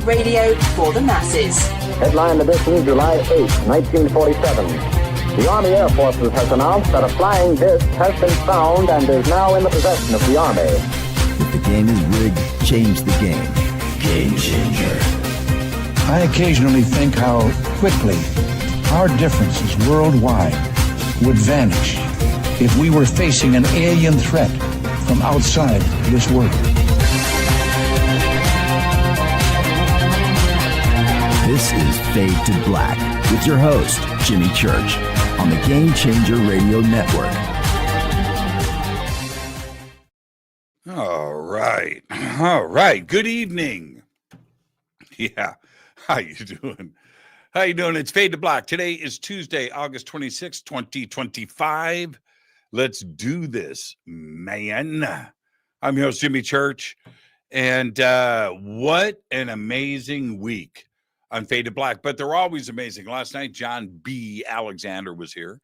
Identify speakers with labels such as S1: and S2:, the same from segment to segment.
S1: Radio for the masses.
S2: Headline edition, July 8, 1947. The Army Air Forces has announced that a flying disc has been found and is now in the possession of the Army.
S3: If the game is rigged, change the game. Game changer.
S4: I occasionally think how quickly our differences worldwide would vanish if we were facing an alien threat from outside this world.
S3: This is Fade to Black with your host, Jimmy Church, on the Game Changer Radio Network.
S5: All right. Good evening. Yeah. How you doing? It's Fade to Black. Today is Tuesday, August 26, 2025. Let's do this, man. I'm your host, Jimmy Church. And what an amazing week on Fade to Black. But they're always amazing. Last night, John B. Alexander was here,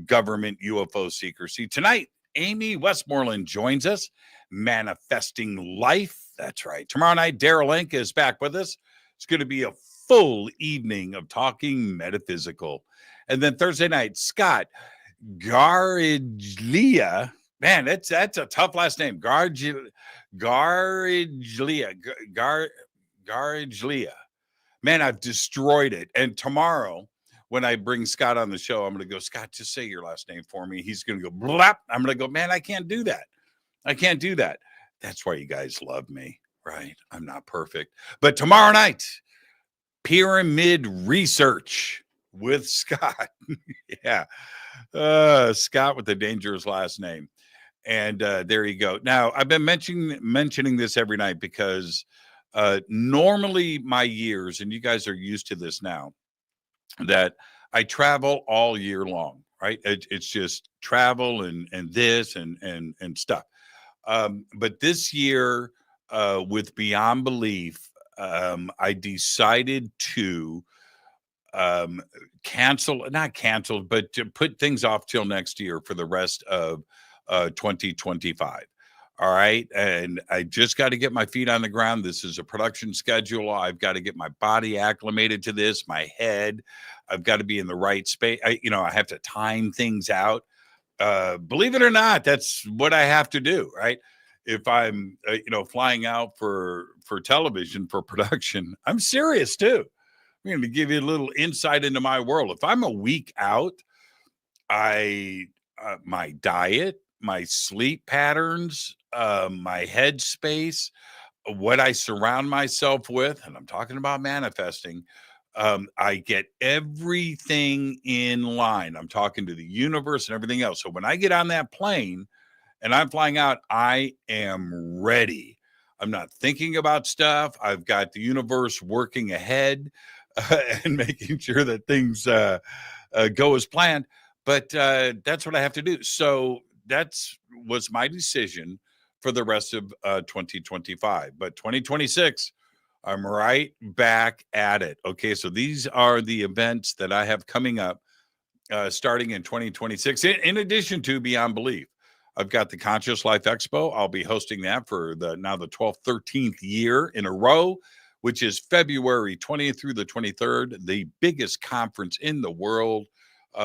S5: government UFO secrecy. Tonight, Amy Westmoreland joins us, manifesting life. That's right. Tomorrow night, Daryl Link is back with us. It's going to be a full evening of talking metaphysical. And then Thursday night, Scott Gariglia. Man, that's a tough last name. Gariglia. Man, I've destroyed it. And tomorrow, when I bring Scott on the show, I'm going to go, Scott, just say your last name for me. He's going to go, blap. I'm going to go, man, I can't do that. That's why you guys love me, right? I'm not perfect. But tomorrow night, Pyramid Research with Scott. Yeah. Scott with the dangerous last name. And there you go. Now, I've been mentioning this every night because normally my years, and you guys are used to this now, that I travel all year long, right? It's just travel and this and stuff. But this year, with Beyond Belief, I decided to not cancel, but to put things off till next year for the rest of 2025. All right. And I just got to get my feet on the ground. This is a production schedule. I've got to get my body acclimated to this, my head. I've got to be in the right space. I have to time things out. Believe it or not, that's what I have to do, right? If I'm, flying out for television, for production, I'm serious too. I'm going to give you a little insight into my world. If I'm a week out, my diet, my sleep patterns, my headspace, what I surround myself with, and I'm talking about manifesting, I get everything in line. I'm talking to the universe and everything else. So when I get on that plane and I'm flying out, I am ready. I'm not thinking about stuff. I've got the universe working ahead and making sure that things go as planned. But that's what I have to do. So was my decision for the rest of 2025. But 2026, I'm right back at it. Okay, so these are the events that I have coming up starting in 2026. In addition to Beyond Belief, I've got the Conscious Life Expo. I'll be hosting that for the 12th, 13th year in a row, which is February 20th through the 23rd, the biggest conference in the world.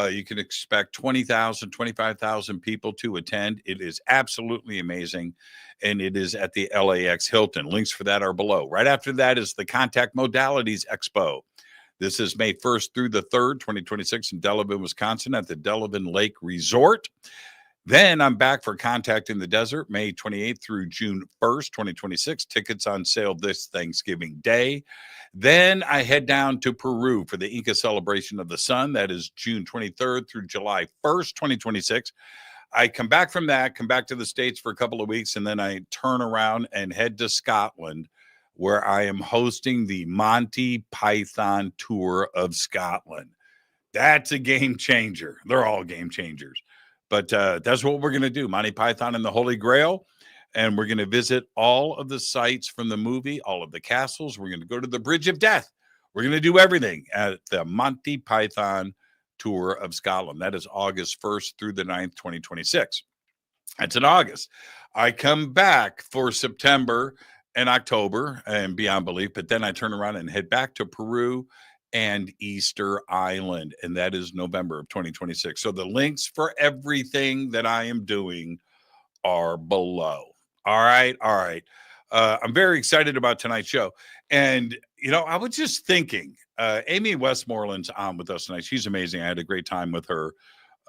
S5: You can expect 20,000, 25,000 people to attend. It is absolutely amazing. And it is at the LAX Hilton. Links for that are below. Right after that is the Contact Modalities Expo. This is May 1st through the 3rd, 2026 in Delavan, Wisconsin at the Delavan Lake Resort. Then I'm back for Contact in the Desert, May 28th through June 1st, 2026. Tickets on sale this Thanksgiving Day. Then I head down to Peru for the Inca Celebration of the Sun. That is June 23rd through July 1st, 2026. I come back from that, come back to the States for a couple of weeks, and then I turn around and head to Scotland, where I am hosting the Monty Python Tour of Scotland. That's a game changer. They're all game changers. But that's what we're going to do, Monty Python and the Holy Grail. And we're going to visit all of the sites from the movie, all of the castles. We're going to go to the Bridge of Death. We're going to do everything at the Monty Python Tour of Scotland. That is August 1st through the 9th, 2026. That's in August. I come back for September in October and Beyond Belief, but then I turn around and head back to Peru and Easter Island, and that is November of 2026. So the links for everything that I am doing are below. All right. I'm very excited about tonight's show. And, I was just thinking, Amy Westmoreland's on with us tonight. She's amazing. I had a great time with her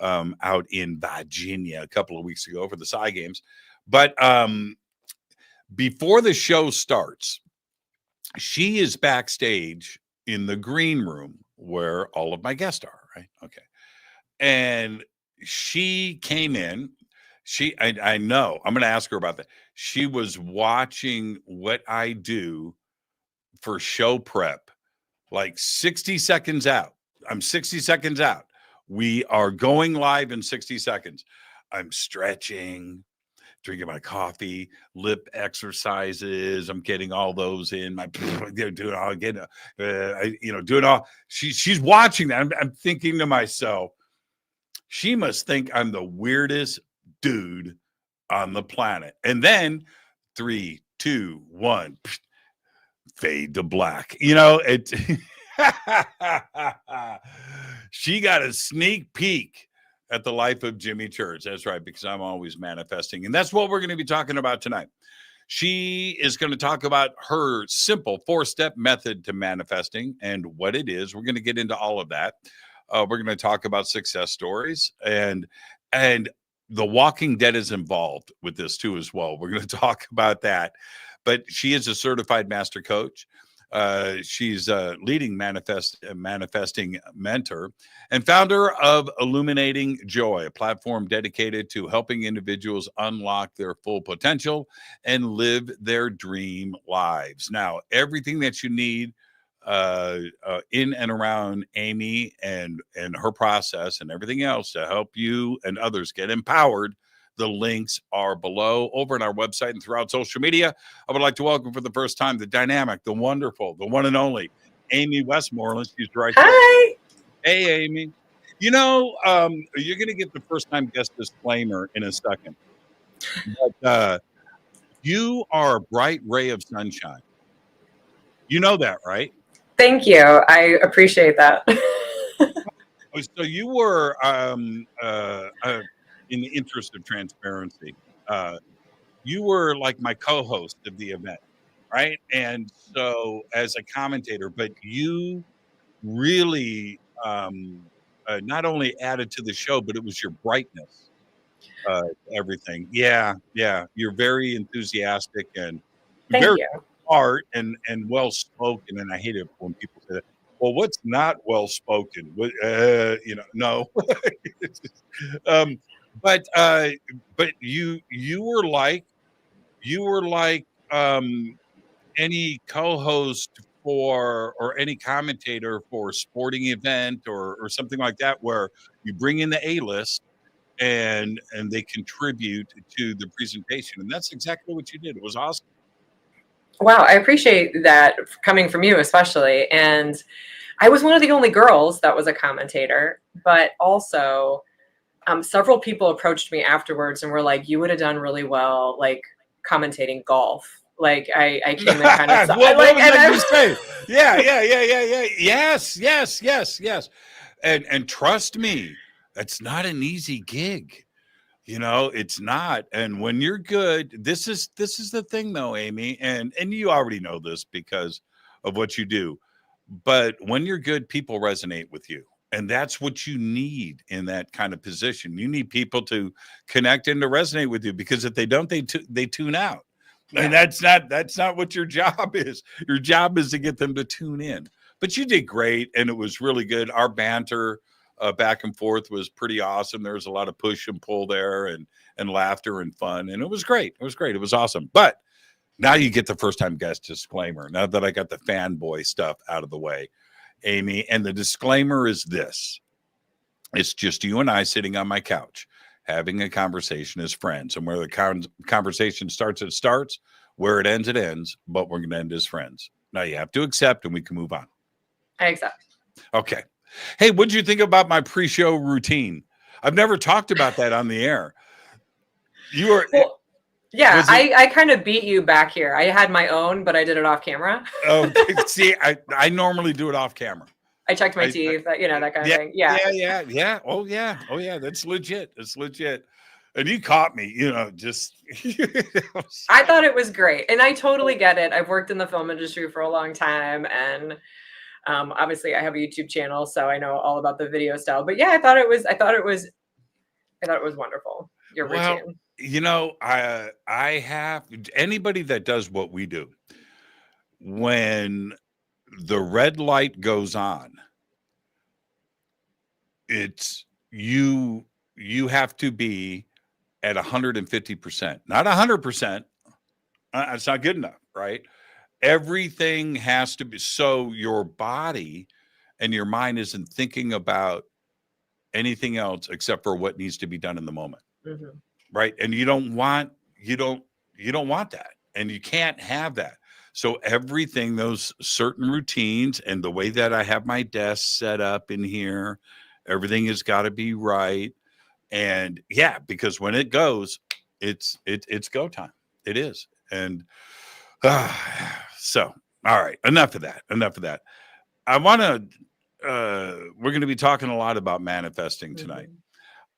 S5: out in Virginia a couple of weeks ago for the Psy Games. But before the show starts, she is backstage in the green room where all of my guests are, right? Okay. And she came in. I know, I'm going to ask her about that. She was watching what I do for show prep, like 60 seconds out. I'm 60 seconds out. We are going live in 60 seconds. I'm stretching, drinking my coffee, lip exercises. I'm getting all those in. Doing all. She's watching that. I'm thinking to myself, she must think I'm the weirdest dude on the planet. And then 3, 2, 1, fade to black. She got a sneak peek at the life of Jimmy Church. That's right, because I'm always manifesting. And that's what we're going to be talking about tonight. She is going to talk about her simple 4-step method to manifesting and what it is. We're going to get into all of that. We're going to talk about success stories, and The Walking Dead is involved with this too as well. We're going to talk about that. But she is a certified master coach. She's a leading manifesting mentor and founder of Illuminating Joy, a platform dedicated to helping individuals unlock their full potential and live their dream lives. Now, everything that you need in and around Amy and her process and everything else to help you and others get empowered, the links are below over on our website and throughout social media. I would like to welcome for the first time the dynamic, the wonderful, the one and only Amy Westmoreland. She's right there.
S6: Hi.
S5: Hey, Amy. You're going to get the first time guest disclaimer in a second. But you are a bright ray of sunshine. You know that, right?
S6: Thank you. I appreciate that.
S5: So you were, in the interest of transparency, you were like my co-host of the event, right? And so as a commentator, but you really not only added to the show, but it was your brightness, everything. Yeah. You're very enthusiastic and
S6: Thank
S5: very
S6: you.
S5: smart and well-spoken. And I hate it when people say that. Well, what's not well-spoken? No. But you were like any co-host for or any commentator for a sporting event or something like that, where you bring in the A-list and they contribute to the presentation, and that's exactly what you did. It was awesome.
S6: Wow, I appreciate that coming from you especially. And I was one of the only girls that was a commentator, but also several people approached me afterwards and were like, you would have done really well, like commentating golf. Like I came in kind of
S5: what was that you say? Yeah. Yes. And trust me, that's not an easy gig. It's not. And when you're good, this is the thing though, Amy, and you already know this because of what you do. But when you're good, people resonate with you. And that's what you need in that kind of position. You need people to connect and to resonate with you, because if they don't, they tune out. And that's not what your job is. Your job is to get them to tune in. But you did great, and it was really good. Our banter back and forth was pretty awesome. There was a lot of push and pull there, and laughter and fun, and it was great. It was awesome. But now you get the first time guest disclaimer. Now that I got the fanboy stuff out of the way, Amy, and the disclaimer is this: it's just you and I sitting on my couch having a conversation as friends, and where the conversation starts, it starts. Where it ends, but we're going to end as friends. Now you have to accept, and we can move on.
S6: I accept.
S5: Okay. Hey, what did you think about my pre-show routine? I've never talked about that on the air.
S6: Yeah,
S5: Was it?
S6: I kind of beat you back here. I had my own, but I did it off camera.
S5: Oh, see, I normally do it off camera.
S6: I checked my
S5: I
S6: teeth, that kind of
S5: yeah,
S6: thing. Yeah.
S5: yeah. Oh yeah. That's legit. It's legit. And you caught me, just
S6: I thought it was great. And I totally get it. I've worked in the film industry for a long time. And obviously I have a YouTube channel, so I know all about the video style. But yeah, I thought it was wonderful. Your
S5: well,
S6: routine.
S5: I have anybody that does what we do, when the red light goes on, it's you have to be at 150%, not 100%. It's not good enough, right? Everything has to be, so your body and your mind isn't thinking about anything else except for what needs to be done in the moment.
S6: Mhm.
S5: Right. And you don't want that, and you can't have that. So everything, those certain routines, and the way that I have my desk set up in here, everything has got to be right. And yeah, because when it goes, it's go time. It is. And so, all right, enough of that. I want to we're going to be talking a lot about manifesting tonight.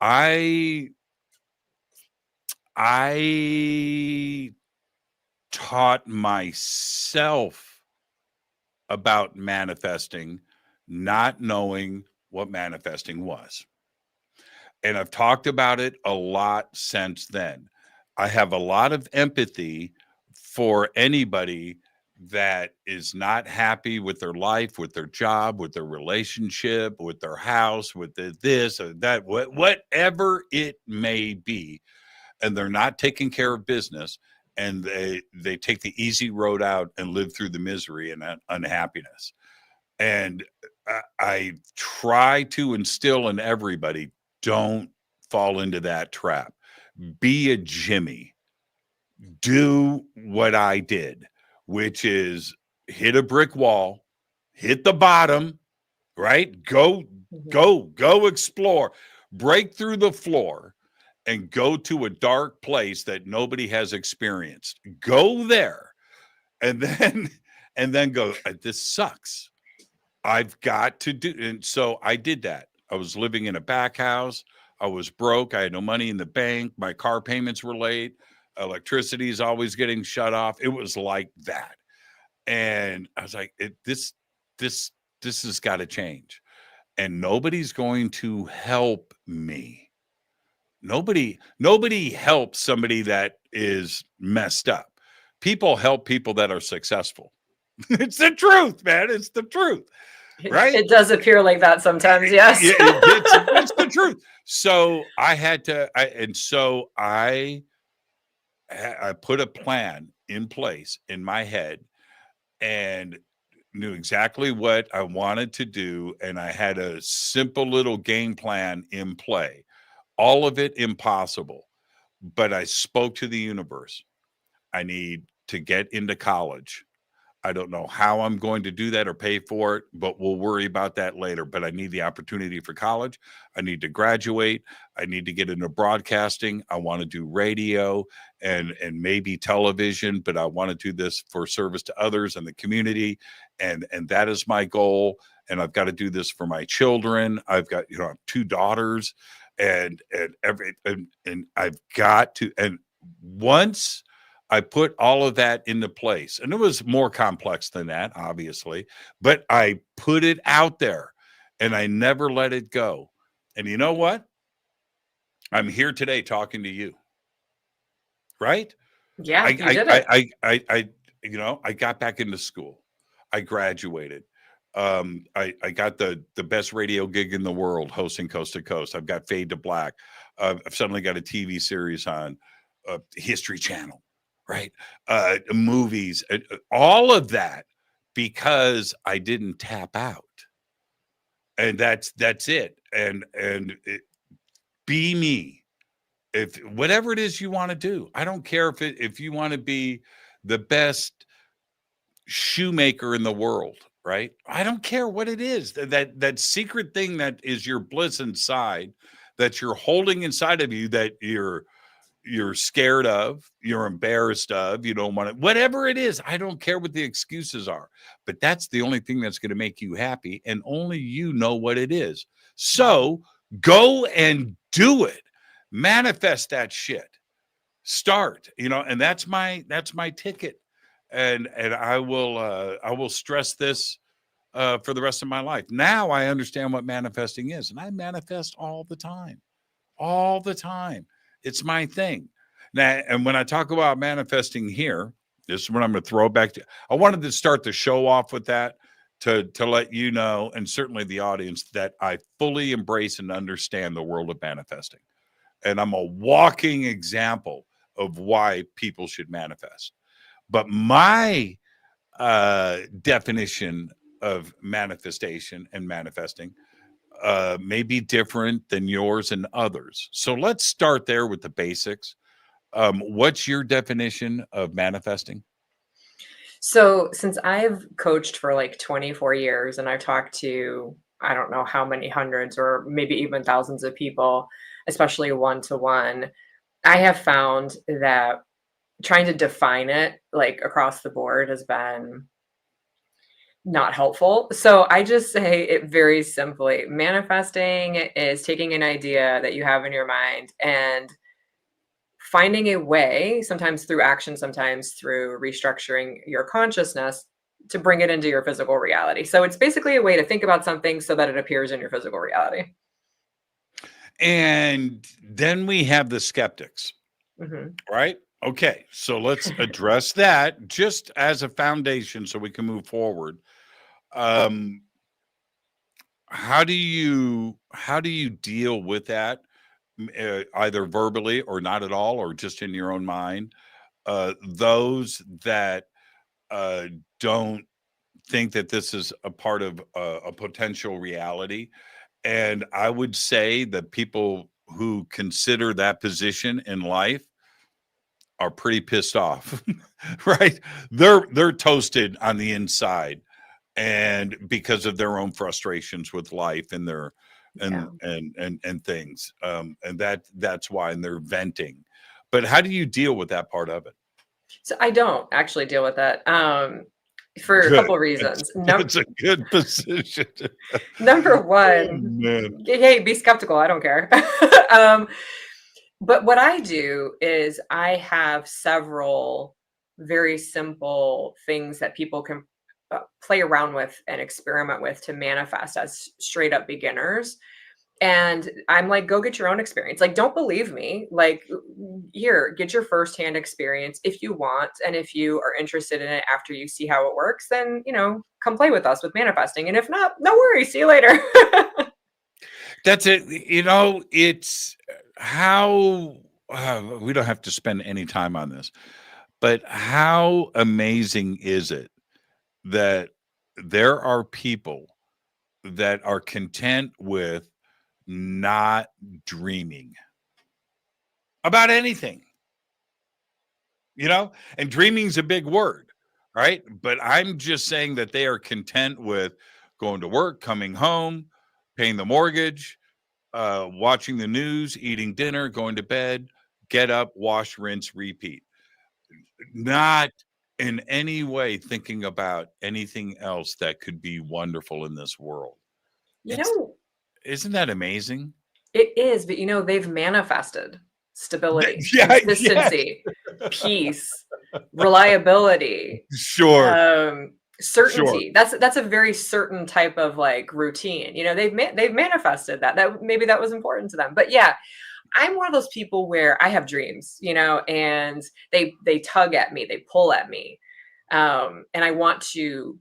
S6: Mhm.
S5: I taught myself about manifesting, not knowing what manifesting was. And I've talked about it a lot since then. I have a lot of empathy for anybody that is not happy with their life, with their job, with their relationship, with their house, with this or that, whatever it may be, and they're not taking care of business, and they take the easy road out and live through the misery and unhappiness. And I try to instill in everybody, don't fall into that trap. Be a Jimmy. Do what I did, which is hit a brick wall, hit the bottom, right? Go explore, break through the floor, and go to a dark place that nobody has experienced. Go there, and then go, this sucks. I've got to do. And so I did that. I was living in a back house. I was broke. I had no money in the bank. My car payments were late. Electricity is always getting shut off. It was like that. And I was like, this has got to change. And nobody's going to help me. Nobody helps somebody that is messed up. People help people that are successful. It's the truth, man. It's the truth. Right?
S6: It does appear like that sometimes, yes.
S5: It's the truth. So I put a plan in place in my head and knew exactly what I wanted to do. And I had a simple little game plan in play. All of it impossible. But I spoke to the universe. I need to get into college. I don't know how I'm going to do that or pay for it, but we'll worry about that later. But I need the opportunity for college. I need to graduate. I need to get into broadcasting. I want to do radio and maybe television, but I want to do this for service to others and the community. And that is my goal. And I've got to do this for my children. I've got, I have 2 daughters and I've got to, and once I put all of that into place, and it was more complex than that, obviously, but I put it out there and I never let it go. And you know what? I'm here today talking to you. Right?
S6: Yeah, you did it.
S5: I got back into school. I graduated. I got the best radio gig in the world, hosting Coast to Coast. I've got Fade to Black. I've suddenly got a TV series on History Channel. Right. Movies, all of that, because I didn't tap out. And that's it. And be me. If whatever it is you want to do, I don't care if you want to be the best shoemaker in the world, right? I don't care what it is. That secret thing that is your bliss inside, that you're holding inside of you, that you're you're scared of, you're embarrassed of, you don't want it, whatever it is. I don't care what the excuses are, but that's the only thing that's going to make you happy. And only you know what it is. So go and do it. Manifest that shit. Start, and that's my ticket. And I will stress this for the rest of my life. Now I understand what manifesting is, and I manifest all the time. All the time. It's my thing. Now, and when I talk about manifesting here, this is what I'm going to throw back to. I wanted to start the show off with that to let you know, and certainly the audience, that I fully embrace and understand the world of manifesting. And I'm a walking example of why people should manifest. But my definition of manifestation and manifesting may be different than yours and others. So let's start there with the basics. What's your definition of manifesting?
S6: So since I've coached for like 24 years and I've talked to, I don't know how many hundreds or maybe even thousands of people, especially one-to-one, I have found that trying to define it like across the board has been not helpful. So I just say it very simply. Manifesting is taking an idea that you have in your mind and finding a way, sometimes through action, sometimes through restructuring your consciousness, to bring it into your physical reality. So it's basically a way to think about something so that it appears in your physical reality.
S5: And then we have the skeptics, right? Okay, so let's address that just as a foundation so we can move forward. How do you deal with that, either verbally or not at all, or just in your own mind? Those that don't think that this is a part of a potential reality. And I would say that people who consider that position in life are pretty pissed off, right? They're toasted on the inside, and because of their own frustrations with life and their and things, and that's why, and they're venting. But how do you deal with that part of it?
S6: So I don't actually deal with that for a couple of reasons.
S5: That's a good position.
S6: Number one, hey, be skeptical. I don't care. But what I do is I have several very simple things that people can play around with and experiment with to manifest as straight up beginners. And I'm like, go get your own experience. Like, don't believe me. Like, here, get your firsthand experience if you want. And if you are interested in it after you see how it works, then, come play with us with manifesting. And if not, no worries. See you later.
S5: That's it. It's how we don't have to spend any time on this, but how amazing is it that there are people that are content with not dreaming about anything, and dreaming's a big word, right? But I'm just saying that they are content with going to work, coming home, paying the mortgage, watching the news, eating dinner, going to bed, get up, wash, rinse, repeat. Not in any way thinking about anything else that could be wonderful in this world. Isn't that amazing?
S6: It is, but they've manifested stability, consistency, peace, reliability, certainty. That's a very certain type of like routine. They've manifested that maybe that was important to them. But yeah, I'm one of those people where I have dreams, and they tug at me, they pull at me, and I want to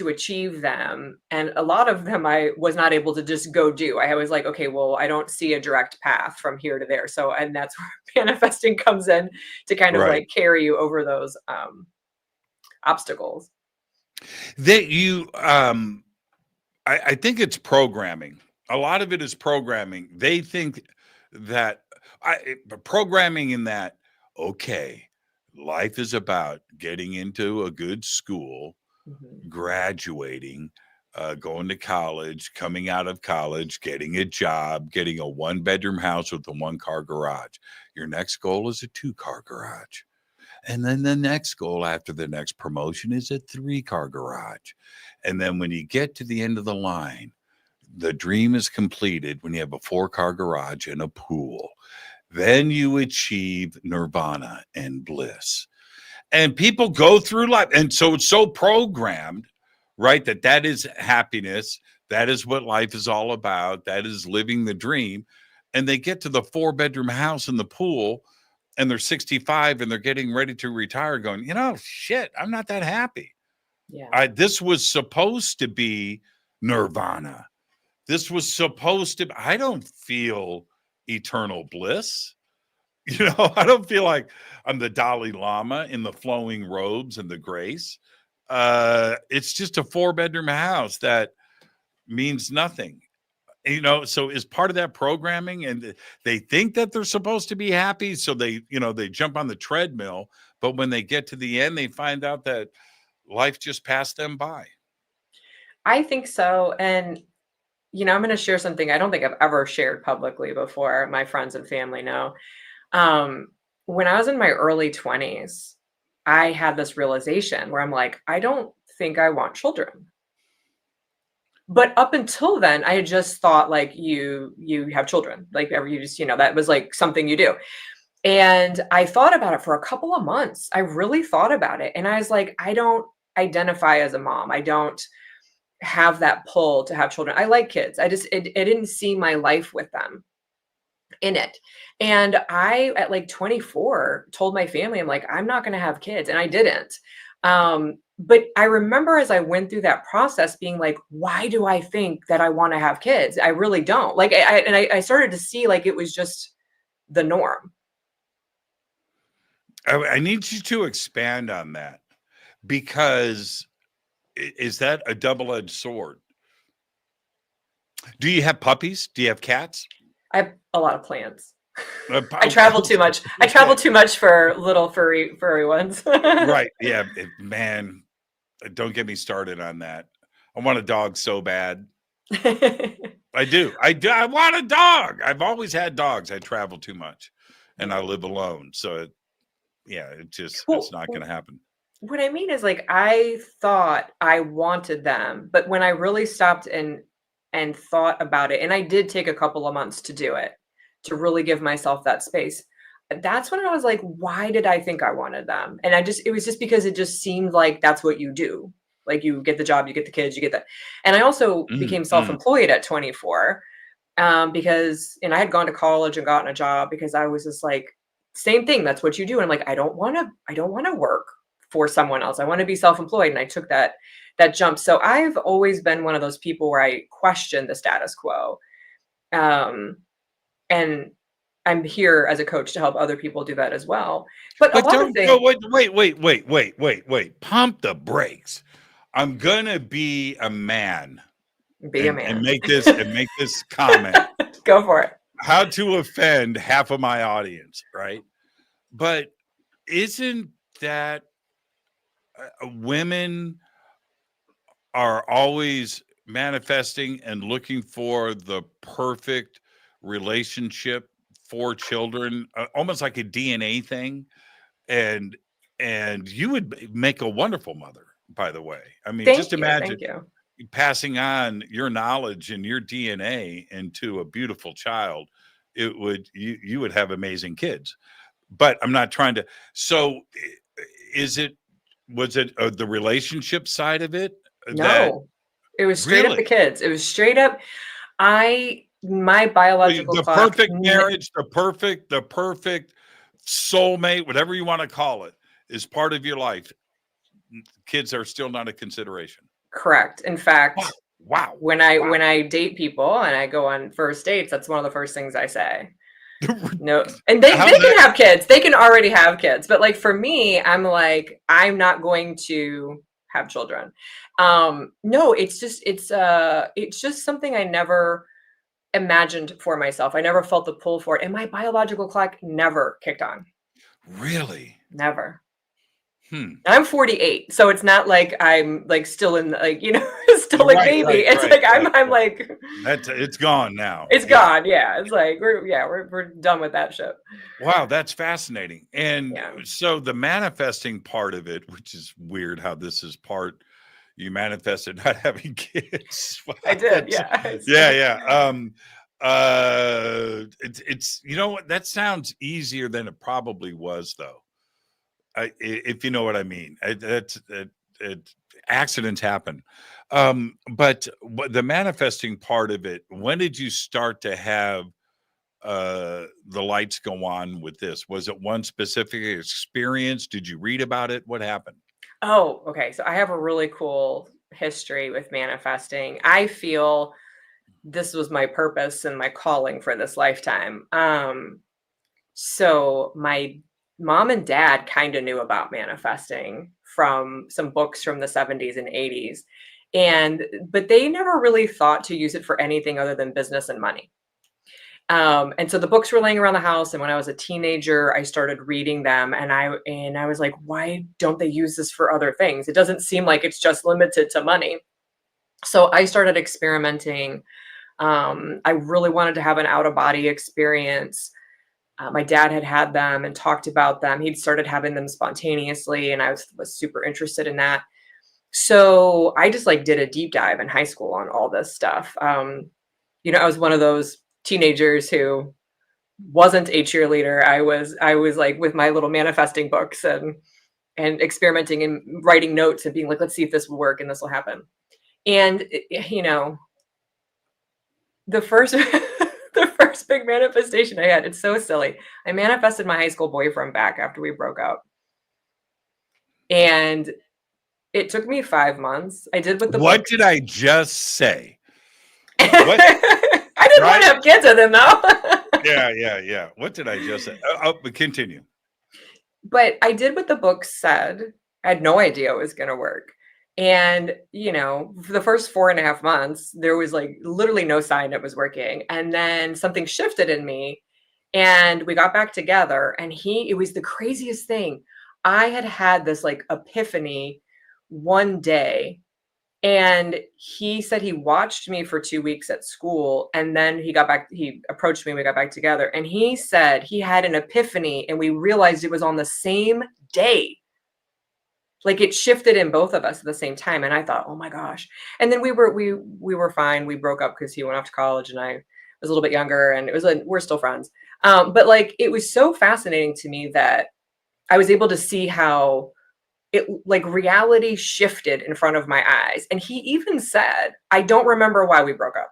S6: achieve them. And a lot of them I was not able to just go do. I was like, okay, well, I don't see a direct path from here to there. So, and that's where manifesting comes in to kind of like carry you over those obstacles.
S5: That I think it's programming. A lot of it is programming. They think that programming in that, okay, life is about getting into a good school, graduating, going to college, coming out of college, getting a job, getting a 1-bedroom house with a 1-car garage. Your next goal is a 2-car garage. And then the next goal after the next promotion is a 3-car garage. And then when you get to the end of the line, the dream is completed when you have a 4-car garage and a pool. Then you achieve nirvana and bliss. And people go through life. And so it's so programmed, right? That is happiness. That is what life is all about. That is living the dream. And they get to the 4-bedroom house and the pool, and they're 65 and they're getting ready to retire, going, shit, I'm not that happy.
S6: Yeah.
S5: This was supposed to be nirvana. This was supposed to, I don't feel eternal bliss. I don't feel like I'm the Dalai Lama in the flowing robes and the grace. It's just a 4-bedroom house that means nothing. So is part of that programming, and they think that they're supposed to be happy. So they jump on the treadmill, but when they get to the end, they find out that life just passed them by.
S6: I think so. And, I'm going to share something I don't think I've ever shared publicly before. My friends and family know. When I was in my early 20s, I had this realization where I'm like, I don't think I want children. But up until then, I had just thought like you have children, like you just, that was like something you do. And I thought about it for a couple of months. I really thought about it. And I was like, I don't identify as a mom. I don't have that pull to have children. I like kids. I didn't see my life with them in it. And I, at like 24, told my family, I'm like, I'm not going to have kids. And I didn't. But I remember as I went through that process being like, why do I think that I want to have kids? I really don't. Like, I started to see like it was just the norm.
S5: I need you to expand on that, because is that a double-edged sword? Do you have puppies? Do you have cats?
S6: I have a lot of plants. I travel too much. I travel too much for little furry ones.
S5: Right. Yeah, man. Don't get me started on that. I want a dog so bad. I do. I want a dog. I've always had dogs. I travel too much, and I live alone. So, it's not going to happen.
S6: What I mean is, like, I thought I wanted them, but when I really stopped and thought about it, and I did take a couple of months to do it, to really give myself that space. That's when I was like, why did I think I wanted them? And it was just because it just seemed like that's what you do. Like, you get the job, you get the kids, you get that. And I also became self-employed at 24 because I had gone to college and gotten a job because I was just like, same thing. That's what you do. And I'm like, I don't want to work for someone else. I want to be self-employed. And I took that jump. So I've always been one of those people where I question the status quo. And I'm here as a coach to help other people do that as well. But a lot of things.
S5: Wait. Pump the brakes. I'm gonna be a man.
S6: Be a man.
S5: And make this comment.
S6: Go for it.
S5: How to offend half of my audience, right? But isn't that women are always manifesting and looking for the perfect relationship for children, almost like a DNA thing, and you would make a wonderful mother, by the way. I mean, just imagine passing on your knowledge and your DNA into a beautiful child. You would have amazing kids. But I'm not trying to. So was it the relationship side of it?
S6: No, it was straight up the kids. It was straight up. My biological
S5: the
S6: clock,
S5: perfect marriage, the perfect soulmate, whatever you want to call it, is part of your life. Kids are still not a consideration.
S6: Correct. In fact,
S5: wow.
S6: When I date people and I go on first dates, that's one of the first things I say. No, and they can have kids. They can already have kids. But like for me, I'm like, I'm not going to have children. No, it's just something I never imagined for myself. I never felt the pull for it. And my biological clock never kicked on.
S5: Really?
S6: Never. I'm 48. So it's not like I'm like still in like, still like
S5: Right,
S6: maybe.
S5: right,
S6: It's
S5: right,
S6: like
S5: right,
S6: I'm
S5: right.
S6: like
S5: It's gone now.
S6: it's
S5: Yeah.
S6: gone. Yeah, it's like we're done with that ship.
S5: Wow, that's fascinating. And
S6: Yeah.
S5: so the manifesting part of it, which is weird how this is part you manifested not having kids. Wow,
S6: I did.
S5: that's
S6: Yeah.
S5: yeah. It's you know what, that sounds easier than it probably was though. If you know what I mean. Accidents happen. But the manifesting part of it, when did you start to have the lights go on with this? Was it one specific experience? Did you read about it? What happened?
S6: Oh, okay. So I have a really cool history with manifesting. I feel this was my purpose and my calling for this lifetime. So my mom and dad kind of knew about manifesting from some books from the 70s and 80s. But they never really thought to use it for anything other than business and money. And so the books were laying around the house, and when I was a teenager, I started reading them, and I was like, why don't they use this for other things? It doesn't seem like it's just limited to money. So I started experimenting. I really wanted to have an out of body experience. My dad had them and talked about them. He'd started having them spontaneously, and I was super interested in that. So I just like did a deep dive in high school on all this stuff. I was one of those teenagers who wasn't a cheerleader. I was like with my little manifesting books and experimenting and writing notes and being like, let's see if this will work and this will happen. And the first the first big manifestation I had, it's so silly. I manifested my high school boyfriend back after we broke up. And it took me 5 months. I did what the
S5: What
S6: book.
S5: did I just say?
S6: What? I didn't want to have kids with him though.
S5: Yeah. What did I just say? But continue.
S6: But I did what the book said. I had no idea it was going to work. And, for the first 4.5 months, there was like literally no sign it was working. And then something shifted in me and we got back together and it was the craziest thing. I had this like epiphany one day. And he said he watched me for 2 weeks at school. And then he approached me, we got back together. And he said he had an epiphany and we realized it was on the same day. Like it shifted in both of us at the same time. And I thought, oh my gosh. And then we were fine. We broke up because he went off to college and I was a little bit younger and it was like, we're still friends. But like, it was so fascinating to me that I was able to see how it like reality shifted in front of my eyes. And he even said, I don't remember why we broke up.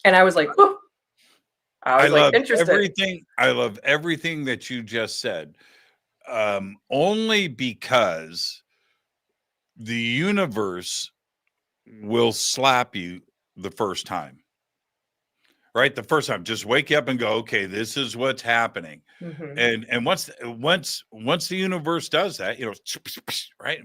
S6: And I was like, oh, I love
S5: everything. I love everything that you just said. Only because the universe will slap you the first time. Right? The first time, just wake up and go, okay, this is what's happening. Mm-hmm. And once the universe does that, right?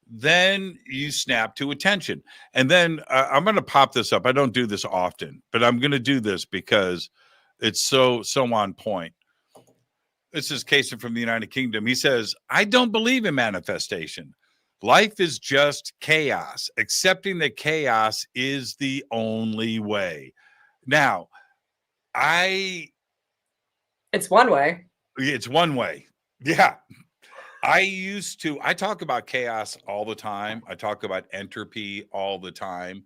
S5: Then you snap to attention. And then I'm going to pop this up. I don't do this often, but I'm going to do this because it's so on point. This is Kason from the United Kingdom. He says, I don't believe in manifestation. Life is just chaos. Accepting that chaos is the only way. Now,
S6: it's one way.
S5: It's one way. Yeah. I talk about chaos all the time. I talk about entropy all the time.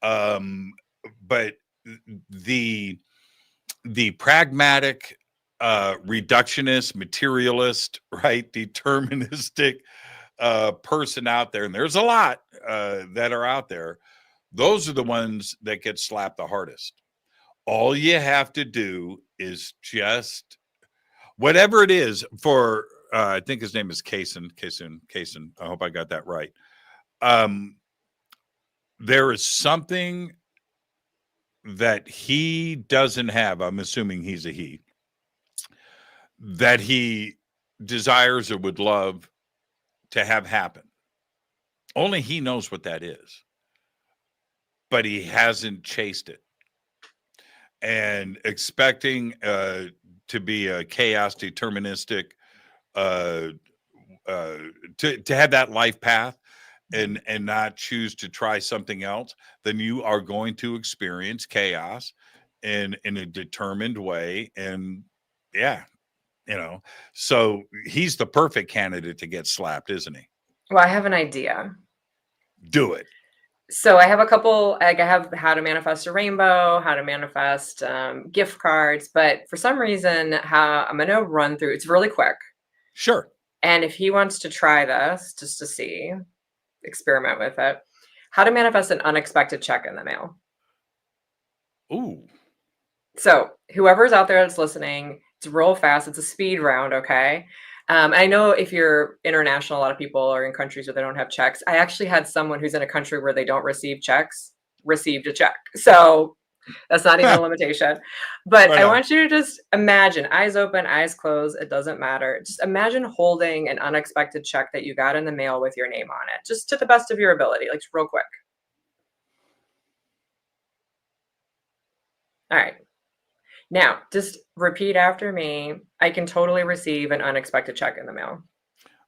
S5: But the pragmatic, reductionist, materialist, right, deterministic person out there, and there's a lot that are out there, those are the ones that get slapped the hardest. All you have to do is just whatever it is for I think his name is Kason. I hope I got that right. There is something that he doesn't have. I'm assuming he's a he, that he desires or would love to have happen. Only he knows what that is, but he hasn't chased it. And expecting to be a chaos deterministic, to have that life path, and not choose to try something else, then you are going to experience chaos in a determined way. And yeah, so he's the perfect candidate to get slapped, isn't he?
S6: Well, I have an idea.
S5: Do it.
S6: So I have a couple, like I have how to manifest a rainbow, how to manifest gift cards, but for some reason, how I'm going to run through, it's really quick.
S5: Sure.
S6: And if he wants to try this just to see, experiment with it, how to manifest an unexpected check in the mail.
S5: Ooh.
S6: So whoever's out there that's listening, it's real fast. It's a speed round. Okay. I know if you're international, a lot of people are in countries where they don't have checks. I actually had someone who's in a country where they don't receive checks, received a check. So that's not even a limitation. But
S5: Right
S6: I
S5: on.
S6: want you to just imagine, eyes open, eyes closed. It doesn't matter. Just imagine holding an unexpected check that you got in the mail with your name on it, just to the best of your ability, like real quick. All right. Now, just repeat after me. I can totally receive an unexpected check in the mail.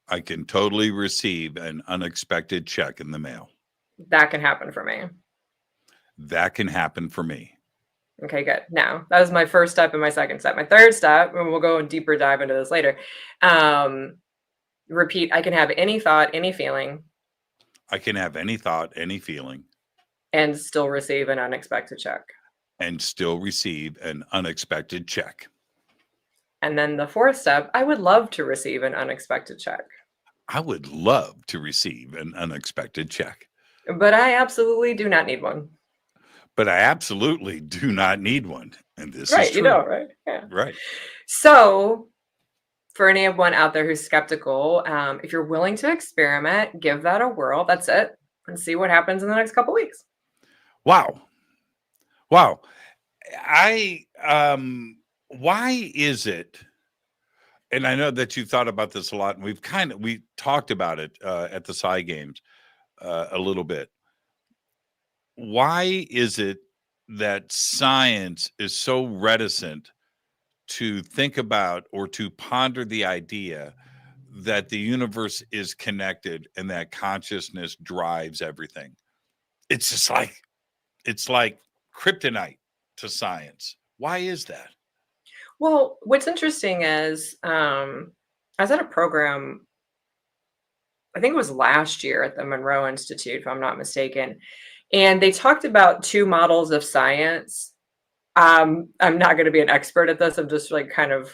S5: I can totally receive an unexpected check in the mail.
S6: That can happen for me.
S5: That can happen for me.
S6: Okay, good. Now, that was my first step and my second step. My third step, and we'll go in deeper dive into this later. Repeat, I can have any thought, any feeling.
S5: I can have any thought, any feeling.
S6: And still receive an unexpected check.
S5: And still receive an unexpected check.
S6: And then the fourth step, I would love to receive an unexpected check.
S5: I would love to receive an unexpected check.
S6: But I absolutely do not need one.
S5: But I absolutely do not need one. And this
S6: right,
S5: is true.
S6: You know, right? Yeah.
S5: Right.
S6: So for anyone out there who's skeptical, if you're willing to experiment, give that a whirl. That's it. And see what happens in the next couple weeks.
S5: Wow. Why is it, and I know that you thought about this a lot, and we talked about it at the Psy Games a little bit. Why is it that science is so reticent to think about or to ponder the idea that the universe is connected and that consciousness drives everything? It's just like, it's like kryptonite to science. Why is that?
S6: Well, what's interesting is I was at a program, I think it was last year at the Monroe Institute, if I'm not mistaken, and they talked about two models of science. I'm not going to be an expert at this. I'm just like kind of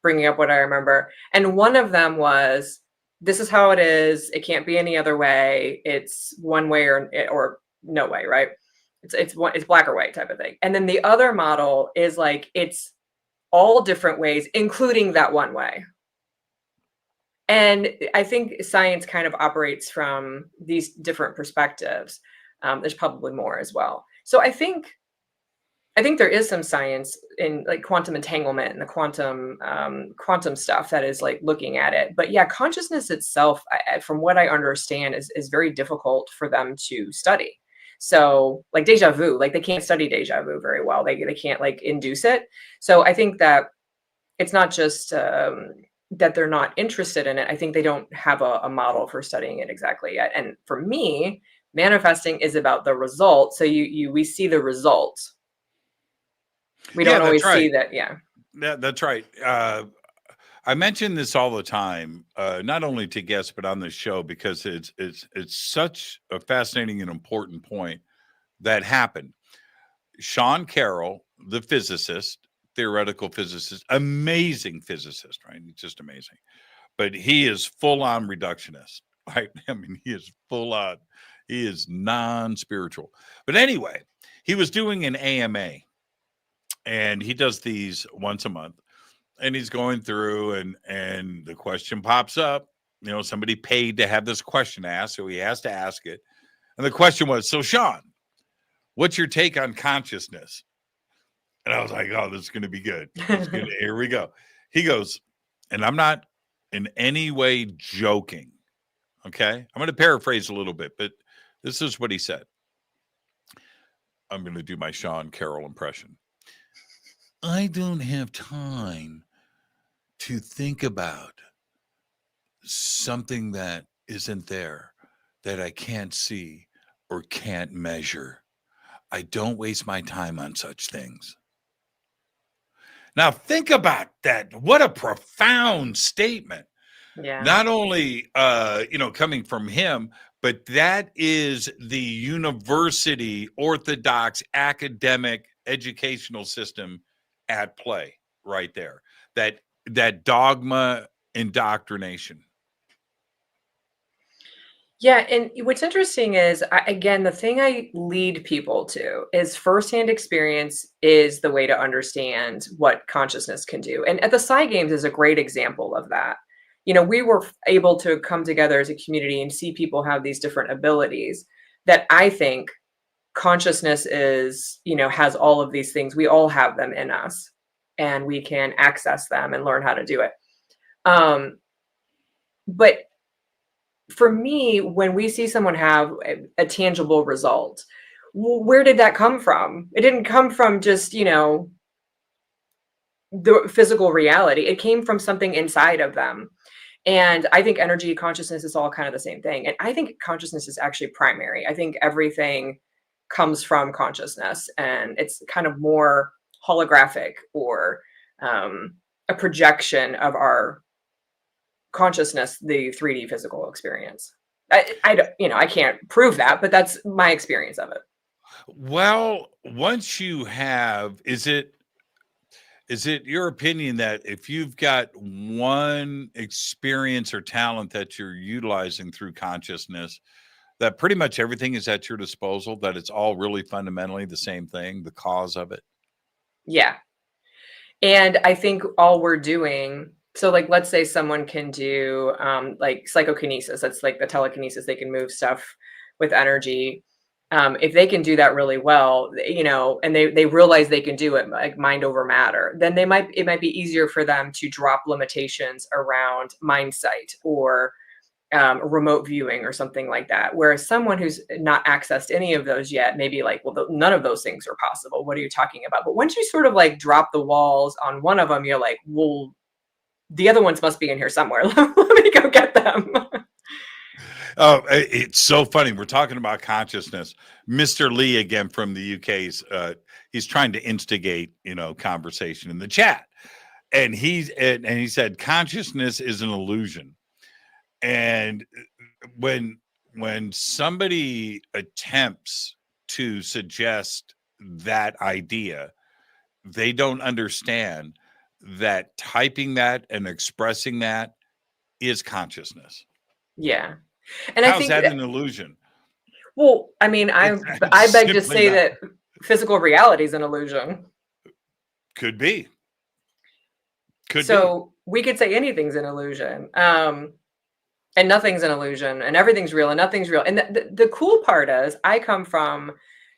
S6: bringing up what I remember. And one of them was, this is how it is. It can't be any other way. It's one way or no way, right? It's black or white type of thing. And then the other model is like, it's all different ways, including that one way. And I think science kind of operates from these different perspectives. There's probably more as well. So I think there is some science in like quantum entanglement and the quantum stuff that is like looking at it. But yeah, consciousness itself, from what I understand, is very difficult for them to study. So like deja vu, like they can't study deja vu very well. They can't like induce it. So I think that it's not just that they're not interested in it. I think they don't have a model for studying it exactly yet. And for me, manifesting is about the result. So we see the result. We don't always see that. Yeah.
S5: That's right. I mention this all the time, not only to guests, but on the show, because it's such a fascinating and important point that happened. Sean Carroll, the physicist, theoretical physicist, amazing physicist, right? He's just amazing. But he is full on reductionist, right? I mean, he is non-spiritual. But anyway, he was doing an AMA, and he does these once a month. And he's going through and the question pops up. Somebody paid to have this question asked, so he has to ask it. And the question was, so Sean, what's your take on consciousness? And I was like, oh, this is going to be good. Here we go. He goes, and I'm not in any way joking. Okay. I'm going to paraphrase a little bit, but this is what he said. I'm going to do my Sean Carroll impression. I don't have time to think about something that isn't there. that I can't see or can't measure. I don't waste my time on such things. Now, think about that. What a profound statement.
S6: Yeah.
S5: Not only, coming from him, but that is the university orthodox academic educational system at play right there. That dogma indoctrination.
S6: Yeah, and what's interesting is, again, the thing I lead people to is firsthand experience is the way to understand what consciousness can do. And at the Psy Games is a great example of that. We were able to come together as a community and see people have these different abilities that I think consciousness is, has all of these things. We all have them in us, and we can access them and learn how to do it. But for me, when we see someone have a tangible result, where did that come from? It didn't come from just, the physical reality. It came from something inside of them. And I think energy, consciousness is all kind of the same thing. And I think consciousness is actually primary. I think everything comes from consciousness, and it's kind of more holographic, or a projection of our consciousness, the 3D physical experience. I can't prove that, but that's my experience of it.
S5: Well, once you have, is it your opinion that if you've got one experience or talent that you're utilizing through consciousness, that pretty much everything is at your disposal, that it's all really fundamentally the same thing, the cause of it?
S6: Yeah. And I think all we're doing, so like, let's say someone can do like psychokinesis. That's like the telekinesis. They can move stuff with energy. If they can do that really well, and they realize they can do it, like mind over matter, then it might be easier for them to drop limitations around mind sight or remote viewing or something like that. Whereas someone who's not accessed any of those yet, maybe like, well, none of those things are possible. What are you talking about? But once you sort of like drop the walls on one of them, you're like, well, the other ones must be in here somewhere. Let me go get them.
S5: Oh, it's so funny. We're talking about consciousness. Mr. Lee again from the UK's he's trying to instigate, conversation in the chat. And he said consciousness is an illusion. And when somebody attempts to suggest that idea, they don't understand that typing that and expressing that is consciousness.
S6: Yeah. And
S5: How's
S6: I think
S5: that an illusion?
S6: Well, I mean, I beg to say that physical reality is an illusion.
S5: Could be.
S6: So we could say anything's an illusion. And nothing's an illusion, and everything's real, and nothing's real. And the cool part is, I come from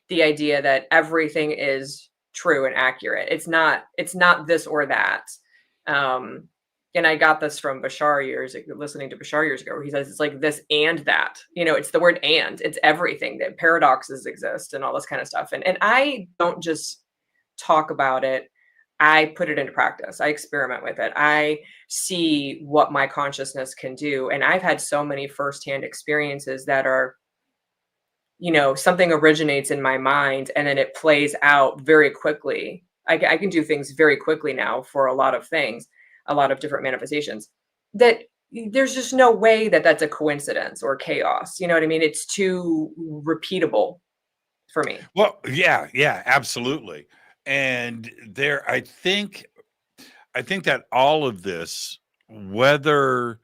S6: the idea that everything is true and accurate. It's not this or that. And I got this from listening to Bashar years ago, where he says it's like this and that. It's the word and. It's everything, that paradoxes exist and all this kind of stuff. And I don't just talk about it. I put it into practice. I experiment with it. I see what my consciousness can do. And I've had so many firsthand experiences that are, something originates in my mind and then it plays out very quickly. I can do things very quickly now for a lot of things, a lot of different manifestations, that there's just no way that that's a coincidence or chaos. You know what I mean? It's too repeatable for me.
S5: Well, yeah, absolutely. And I think that all of this, whether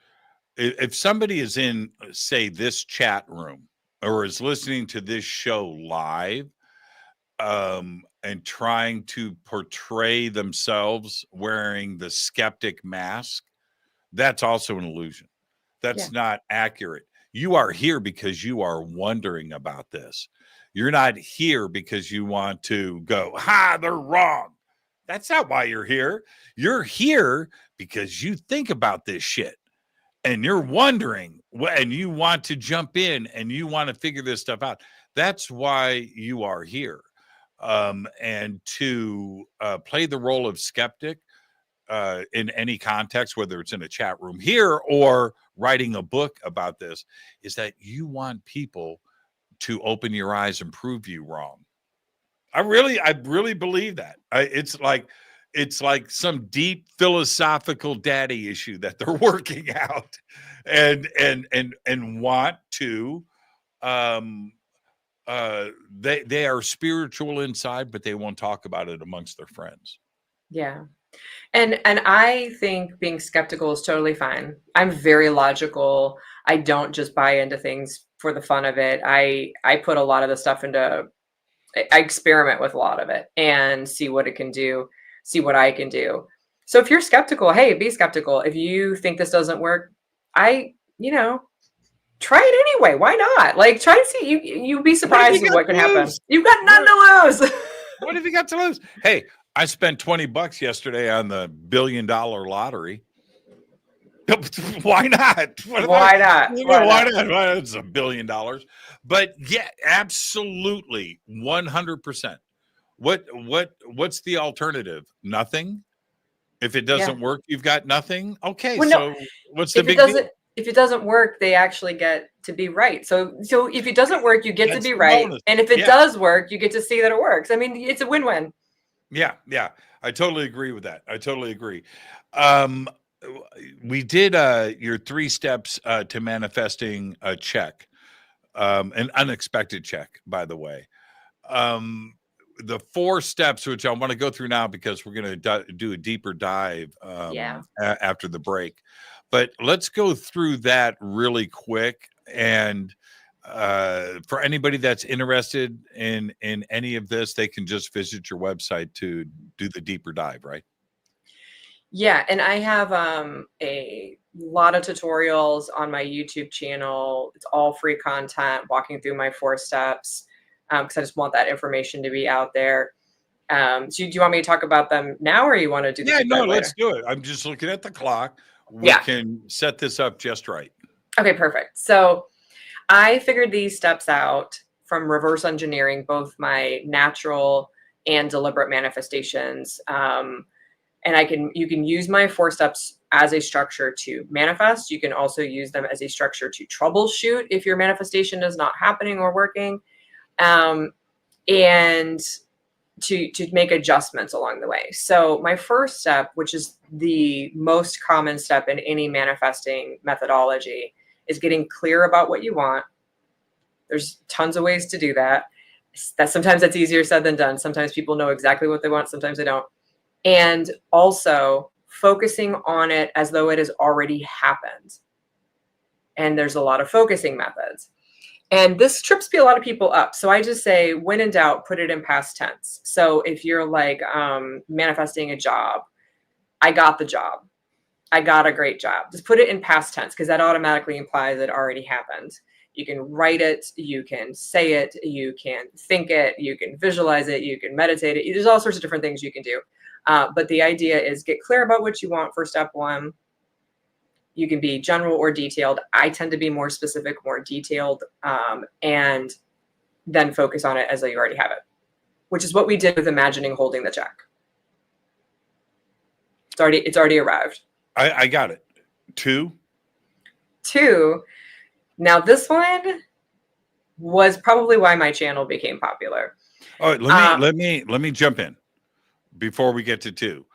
S5: if somebody is in, say, this chat room or is listening to this show live, and trying to portray themselves wearing the skeptic mask, that's also an illusion. That's not accurate. You are here because you are wondering about this. You're not here because you want to go, they're wrong. That's not why you're here. You're here because you think about this shit and you're wondering, and you want to jump in and you want to figure this stuff out. That's why you are here. And to play the role of skeptic, in any context, whether it's in a chat room here or writing a book about this, is that you want people to open your eyes and prove you wrong. I really believe that. It's like some deep philosophical daddy issue that they're working out, and want to. They are spiritual inside, but they won't talk about it amongst their friends.
S6: Yeah. And I think being skeptical is totally fine. I'm very logical. I don't just buy into things for the fun of it. I put a lot of the stuff into, I experiment with a lot of it and see what it can do, see what I can do. So if you're skeptical, hey, be skeptical. If you think this doesn't work, try it anyway. Why not? Like, try and see. You'd be surprised at what can happen. You've got nothing to lose.
S5: What have you got to lose? Hey, I spent $20 yesterday on the $1 billion lottery. Why not?
S6: Why not?
S5: Why not? Well, it's $1 billion. But yeah, absolutely, 100%. What's the alternative? Nothing. If it doesn't work, you've got nothing. Okay,
S6: well,
S5: so what's the big deal?
S6: If it doesn't work, they actually get to be right. So if it doesn't work, you get to be right. Bonus. And if it does work, you get to see that it works. I mean, it's a win-win.
S5: Yeah. I totally agree with that. I totally agree. We did your 3 steps to manifesting a check, an unexpected check, by the way. The 4 steps, which I want to go through now because we're going to do a deeper dive after the break. But let's go through that really quick. And for anybody that's interested in any of this, they can just visit your website to do the deeper dive, right?
S6: Yeah, and I have a lot of tutorials on my YouTube channel. It's all free content, walking through my 4 steps, because I just want that information to be out there. So do you want me to talk about them now, or you want to do that?
S5: No, let's do it. I'm just looking at the clock. We can set this up just right.
S6: Okay, perfect. So I figured these steps out from reverse engineering both my natural and deliberate manifestations. And you can use my 4 steps as a structure to manifest. You can also use them as a structure to troubleshoot if your manifestation is not happening or working, and to make adjustments along the way. So my first step, which is the most common step in any manifesting methodology, is getting clear about what you want. There's tons of ways to do that. Sometimes that's easier said than done. Sometimes people know exactly what they want. Sometimes they don't. And also focusing on it as though it has already happened. And there's a lot of focusing methods. And this trips a lot of people up. So I just say, when in doubt, put it in past tense. So if you're like manifesting a job, I got the job. I got a great job. Just put it in past tense, because that automatically implies it already happened. You can write it, you can say it, you can think it, you can visualize it, you can meditate it. There's all sorts of different things you can do. But the idea is get clear about what you want for step 1. You can be general or detailed. I tend to be more specific, more detailed, and then focus on it as though you already have it, which is what we did with imagining holding the check. It's already arrived.
S5: I got it. 2.
S6: Now this one was probably why my channel became popular.
S5: All right, let me jump in before we get to 2.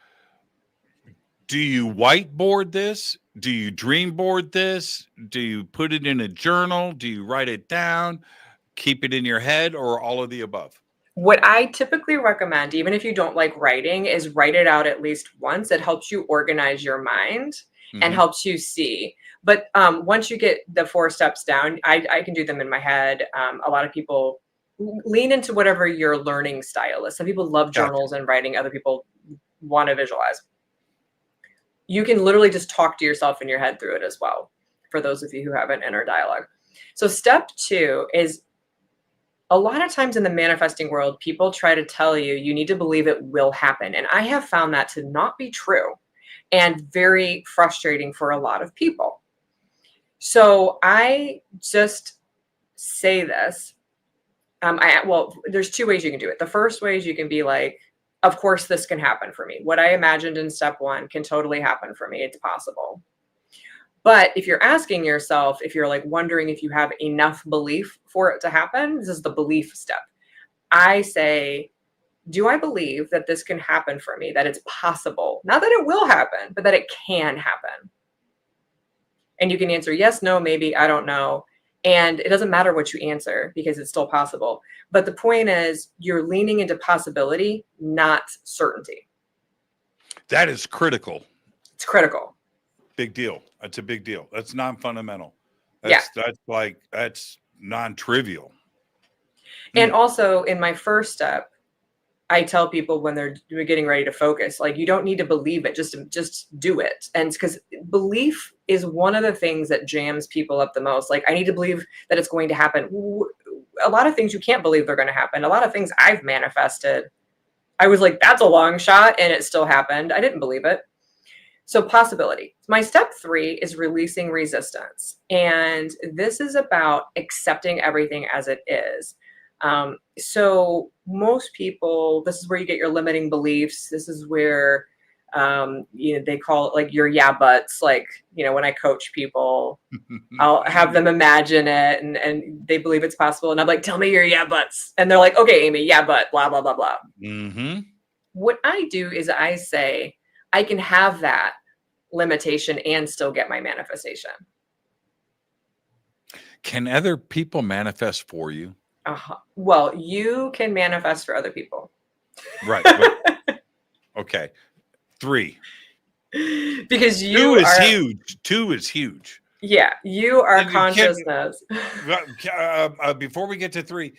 S5: Do you whiteboard this? Do you dream board this? Do you put it in a journal? Do you write it down? Keep it in your head, or all of the above?
S6: What I typically recommend, even if you don't like writing, is write it out at least once. It helps you organize your mind and helps you see. But once you get the 4 steps down, I can do them in my head. A lot of people lean into whatever your learning style is. Some people love journals and writing. Other people want to visualize. You can literally just talk to yourself in your head through it as well, for those of you who have an inner dialogue. So step 2 is, a lot of times in the manifesting world, people try to tell you, you need to believe it will happen. And I have found that to not be true, and very frustrating for a lot of people. So I just say this. Well, there's 2 ways you can do it. The first way is you can be like, of course, this can happen for me. What I imagined in step 1 can totally happen for me. It's possible. But if you're asking yourself, if you're like wondering if you have enough belief for it to happen, this is the belief step. I say, do I believe that this can happen for me, that it's possible? Not that it will happen, but that it can happen. And you can answer yes, no, maybe, I don't know. And it doesn't matter what you answer because it's still possible. But the point is, you're leaning into possibility, not certainty.
S5: That is critical.
S6: It's critical.
S5: Big deal. That's a big deal. That's non-fundamental.
S6: Yeah.
S5: That's non-trivial.
S6: And also in my first step, I tell people when they're getting ready to focus, like, you don't need to believe it, just do it. And it's because belief is one of the things that jams people up the most. Like, I need to believe that it's going to happen. A lot of things you can't believe they're going to happen. A lot of things I've manifested, I was like, that's a long shot, and it still happened. I didn't believe it. So possibility. My step 3 is releasing resistance. And this is about accepting everything as it is. So most people, this is where you get your limiting beliefs. This is where, they call it like your yeah buts. Like, when I coach people, I'll have them imagine it and they believe it's possible. And I'm like, tell me your yeah buts. And they're like, okay, Amy, yeah, but blah, blah, blah, blah. Mm-hmm. What I do is I say, I can have that limitation and still get my manifestation.
S5: Can other people manifest for you?
S6: Well, you can manifest for other people.
S5: Right. Okay. 3.
S6: Because
S5: 2 is huge. 2 is huge.
S6: Yeah. You are consciousness.
S5: Before we get to 3,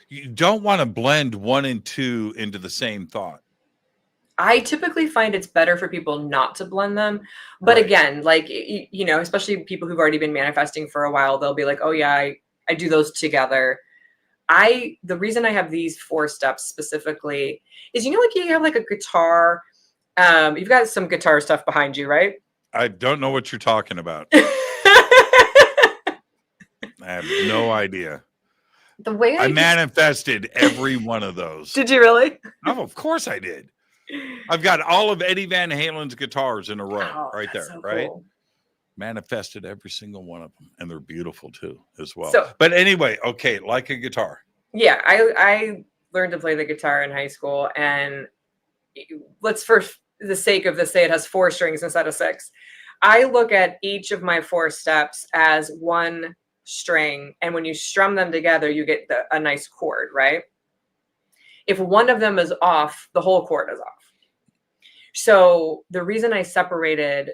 S5: you don't want to blend 1 and 2 into the same thought.
S6: I typically find it's better for people not to blend them. But right. Again, like, especially people who've already been manifesting for a while, they'll be like, oh yeah, I do those together. The reason I have these 4 steps specifically is, like you have like a guitar. You've got some guitar stuff behind you, right?
S5: I don't know what you're talking about. I have no idea.
S6: The way
S5: I manifested every one of those.
S6: Did you really?
S5: Oh, of course I did. I've got all of Eddie Van Halen's guitars in a row right there, so right? Cool. Manifested every single one of them, and they're beautiful too as well. But anyway, okay, like a guitar.
S6: Yeah, I learned to play the guitar in high school, and let's, for the sake of this, say it has 4 strings instead of 6. I look at each of my 4 steps as one string, and when you strum them together, you get a nice chord, right? If one of them is off, the whole chord is off. So the reason I separated,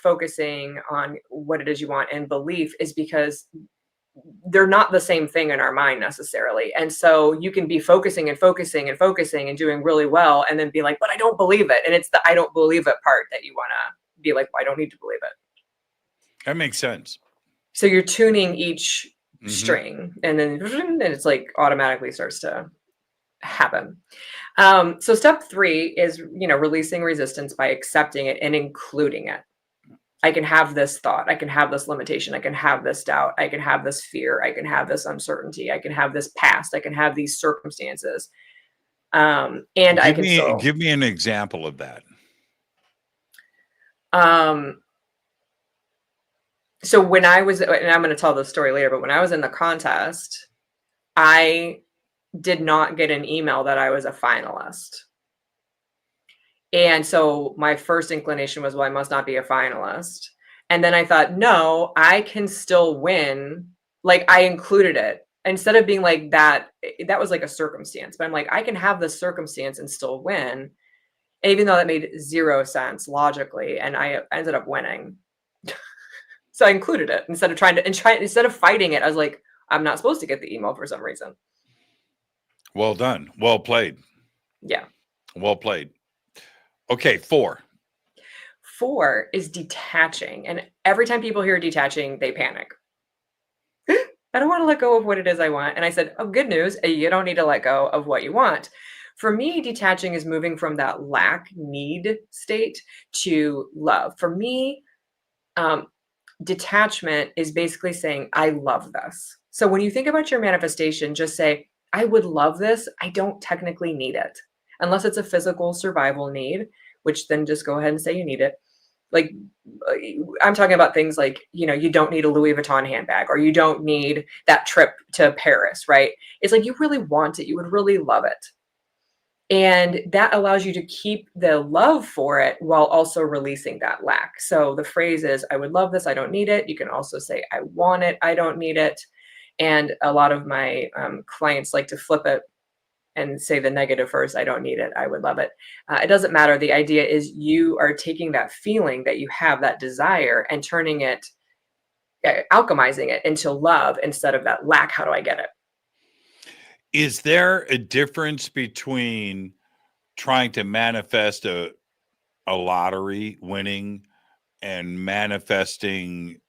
S6: focusing on what it is you want and belief is because they're not the same thing in our mind necessarily. And so you can be focusing and focusing and focusing and doing really well and then be like, but I don't believe it. And it's the I don't believe it part that you want to be like, well, I don't need to believe it.
S5: That makes sense.
S6: So you're tuning each string and then it's like automatically starts to happen. So step 3 is, releasing resistance by accepting it and including it. I can have this thought. I can have this limitation. I can have this doubt. I can have this fear. I can have this uncertainty. I can have this past. I can have these circumstances. And
S5: give me an example of that.
S6: So when I was, and I'm going to tell this story later, but when I was in the contest, I did not get an email that I was a finalist. And so my first inclination was, well, I must not be a finalist. And then I thought, no, I can still win. Like, I included it instead of being like that was like a circumstance, but I'm like, I can have this circumstance and still win. And even though that made 0 sense logically, and I ended up winning. So I included it instead of fighting it. I was like, I'm not supposed to get the email for some reason.
S5: Well done. Well played.
S6: Yeah.
S5: Well played. Okay, 4.
S6: 4 is detaching. And every time people hear detaching, they panic. I don't want to let go of what it is I want. And I said, oh, good news. You don't need to let go of what you want. For me, detaching is moving from that lack need state to love. For me, detachment is basically saying, I love this. So when you think about your manifestation, just say, I would love this. I don't technically need it. Unless it's a physical survival need, which then just go ahead and say you need it. Like, I'm talking about things like, you don't need a Louis Vuitton handbag, or you don't need that trip to Paris, right? It's like you really want it. You would really love it. And that allows you to keep the love for it while also releasing that lack. So the phrase is, I would love this, I don't need it. You can also say, I want it, I don't need it. And a lot of my clients like to flip it and say the negative first, I don't need it, I would love it. It doesn't matter. The idea is you are taking that feeling that you have, that desire, and turning it, alchemizing it into love instead of that lack. How do I get it?
S5: Is there a difference between trying to manifest a lottery winning and manifesting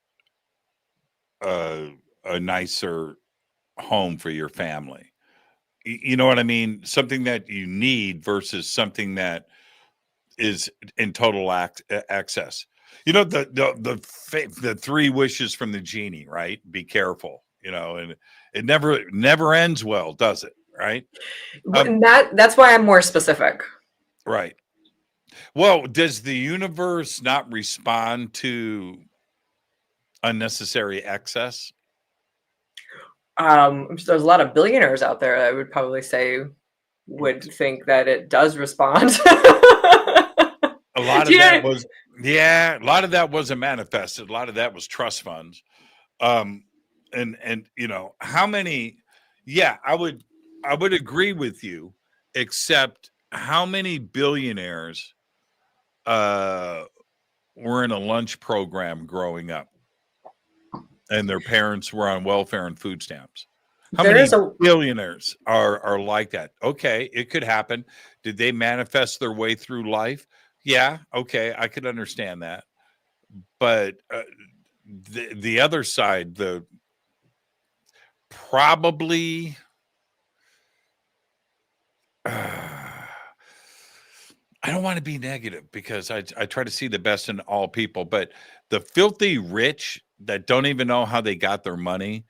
S5: a nicer home for your family? You know what I mean? Something that you need versus something that is in total access. The three wishes from the genie, right? Be careful, and it never ends well, does it? Right?
S6: And that's why I'm more specific.
S5: Right. Well, does the universe not respond to unnecessary excess?
S6: There's a lot of billionaires out there, I would probably say, would think that it does respond.
S5: A lot of that was, a lot of that wasn't manifested. A lot of that was trust funds. And how many, I would agree with you, except how many billionaires were in a lunch program growing up and their parents were on welfare and food stamps? How many billionaires are like that? Okay, it could happen. Did they manifest their way through life? Yeah, okay, I could understand that. But the other side, probably I don't want to be negative because I try to see the best in all people, but the filthy rich that don't even know how they got their money,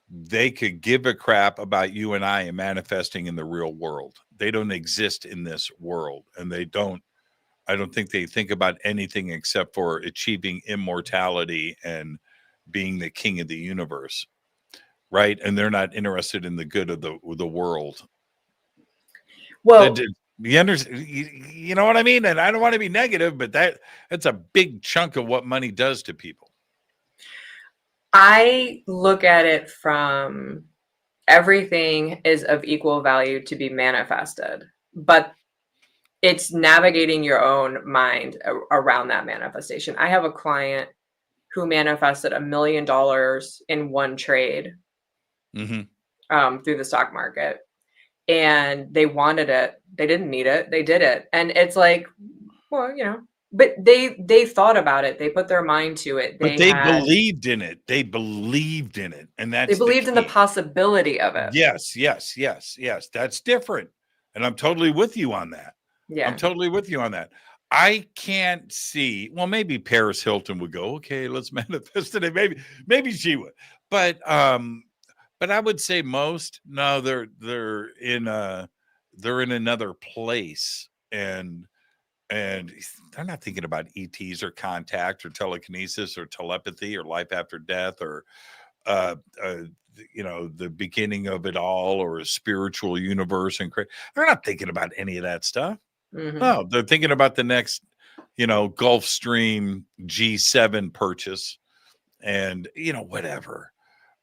S5: they could give a crap about you and I and manifesting in the real world. They don't exist in this world, and I don't think they think about anything except for achieving immortality and being the king of the universe, right? And they're not interested in the good of the world.
S6: Well,
S5: you know what I mean? And I don't want to be negative, but that's a big chunk of what money does to people.
S6: I look at it from everything is of equal value to be manifested, but it's navigating your own mind around that manifestation. I have a client who manifested $1 million in one trade through the stock market, and they wanted it. They didn't need it. They did it. And it's like, well, but they thought about it. They put their mind to it.
S5: But they believed in it. They believed in it. And that's
S6: they believed in the possibility of it.
S5: Yes. That's different. And I'm totally with you on that.
S6: Yeah.
S5: I'm totally with you on that. I can't see, well, maybe Paris Hilton would go, okay, let's manifest it. Maybe she would. But I would say most, no, they're in another place, and they're not thinking about ETs or contact or telekinesis or telepathy or life after death or the beginning of it all or a spiritual universe. And they're not thinking about any of that stuff. Mm-hmm. No, they're thinking about the next Gulfstream G7 purchase and whatever.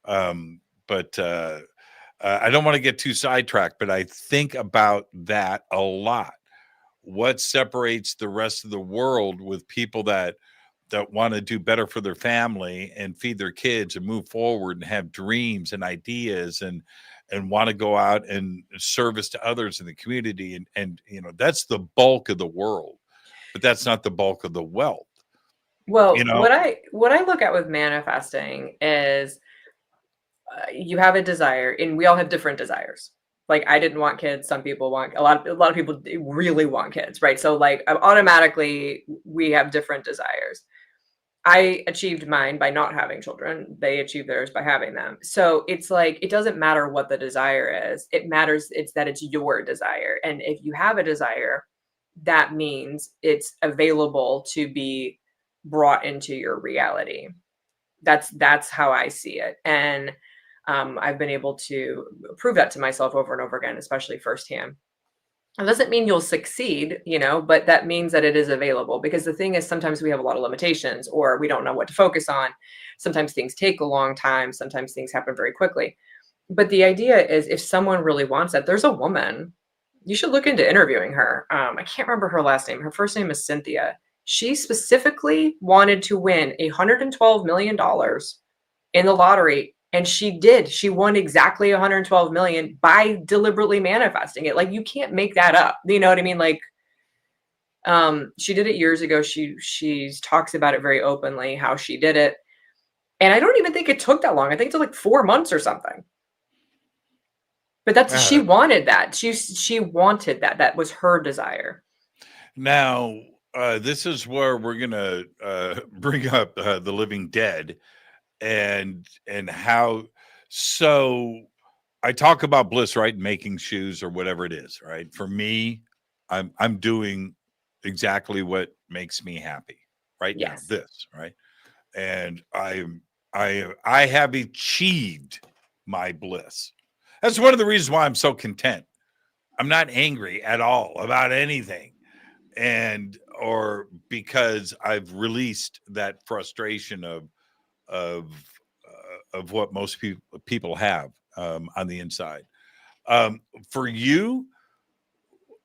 S5: But I don't want to get too sidetracked, but I think about that a lot. What separates the rest of the world with people that want to do better for their family and feed their kids and move forward and have dreams and ideas and want to go out and service to others in the community. And that's the bulk of the world, but that's not the bulk of the wealth.
S6: Well, what I look at with manifesting is you have a desire, and we all have different desires. Like, I didn't want kids. Some people want, a lot of people really want kids, right? So like automatically we have different desires. I achieved mine by not having children. They achieved theirs by having them. So it's like, it doesn't matter what the desire is. It matters, it's that it's your desire. And if you have a desire, that means it's available to be brought into your reality. That's how I see it. And I've been able to prove that to myself over and over again, especially firsthand. It doesn't mean you'll succeed, but that means that it is available, because the thing is, sometimes we have a lot of limitations, or we don't know what to focus on. Sometimes things take a long time. Sometimes things happen very quickly. But the idea is, if someone really wants that, there's a woman, you should look into interviewing her. I can't remember her last name. Her first name is Cynthia. She specifically wanted to win $112 million in the lottery. And she did. She won exactly 112 million by deliberately manifesting it. Like, you can't make that up. You know what I mean? Like, she did it years ago. She talks about it very openly, how she did it. And I don't even think it took that long. I think it took like 4 months or something. But she wanted that. She wanted that. That was her desire.
S5: Now, this is where we're gonna bring up the living dead. And how, so I talk about bliss, right? Making shoes or whatever it is, right? For me, I'm doing exactly what makes me happy right now, this, right? And I have achieved my bliss. That's one of the reasons why I'm so content. I'm not angry at all about anything. Or because I've released that frustration of what most people have on the inside. For you,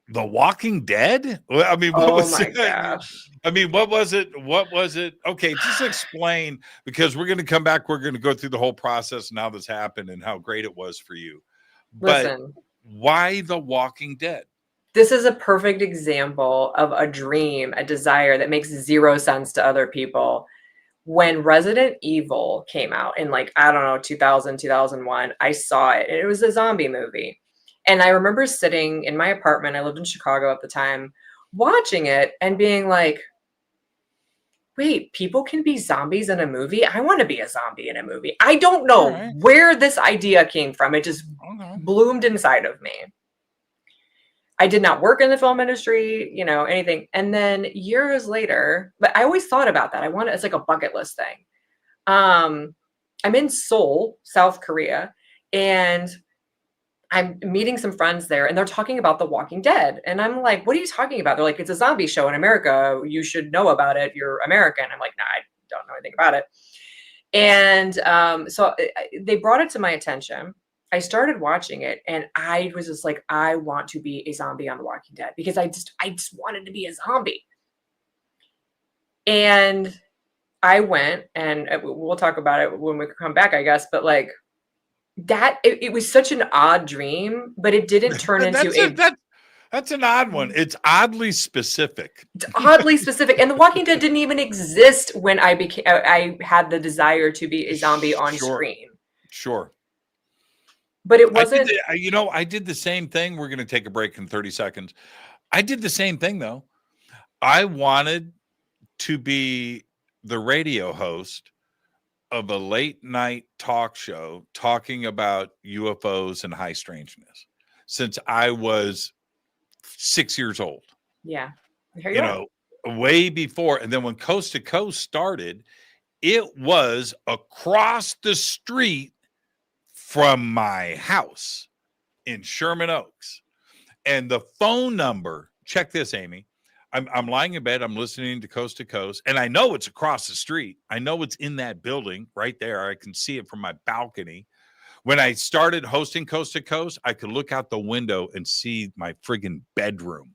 S5: The Walking Dead? I mean, what was it?
S6: Gosh.
S5: I mean, what was it? What was it? Okay, just explain, because we're going to come back. We're going to go through the whole process and how this happened and how great it was for you.
S6: Listen,
S5: but why The Walking Dead?
S6: This is a perfect example of a dream, a desire that makes zero sense to other people. When Resident Evil came out in, like, I don't know, 2000, 2001, I saw it, and it was a zombie movie. And I remember sitting in my apartment, I lived in Chicago at the time, watching it and being like, wait, people can be zombies in a movie? I want to be a zombie in a movie. I don't know where this idea came from. It just bloomed inside of me. I did not work in the film industry, anything. And then years later, but I always thought about that. It's like a bucket list thing. I'm in Seoul, South Korea, and I'm meeting some friends there, and they're talking about The Walking Dead. And I'm like, what are you talking about? They're like, it's a zombie show in America. You should know about it. You're American. I'm like, nah, I don't know anything about it. And so they brought it to my attention. I started watching it, and I was just like, I want to be a zombie on The Walking Dead, because I just wanted to be a zombie. And I went, and we'll talk about it when we come back, I guess. But like that, it was such an odd dream, but it didn't turn into
S5: That's an odd one. It's oddly specific.
S6: Oddly specific. And The Walking Dead didn't even exist when I had the desire to be a zombie on screen.
S5: Sure.
S6: But it wasn't.
S5: I did the same thing. We're going to take a break in 30 seconds. I did the same thing, though. I wanted to be the radio host of a late night talk show talking about UFOs and high strangeness since I was 6 years old.
S6: Yeah.
S5: Way before. And then when Coast to Coast started, it was across the street from my house in Sherman Oaks. And the phone number, check this, Amy. I'm lying in bed. I'm listening to Coast, and I know it's across the street. I know it's in that building right there. I can see it from my balcony. When I started hosting Coast to Coast, I could look out the window and see my friggin' bedroom.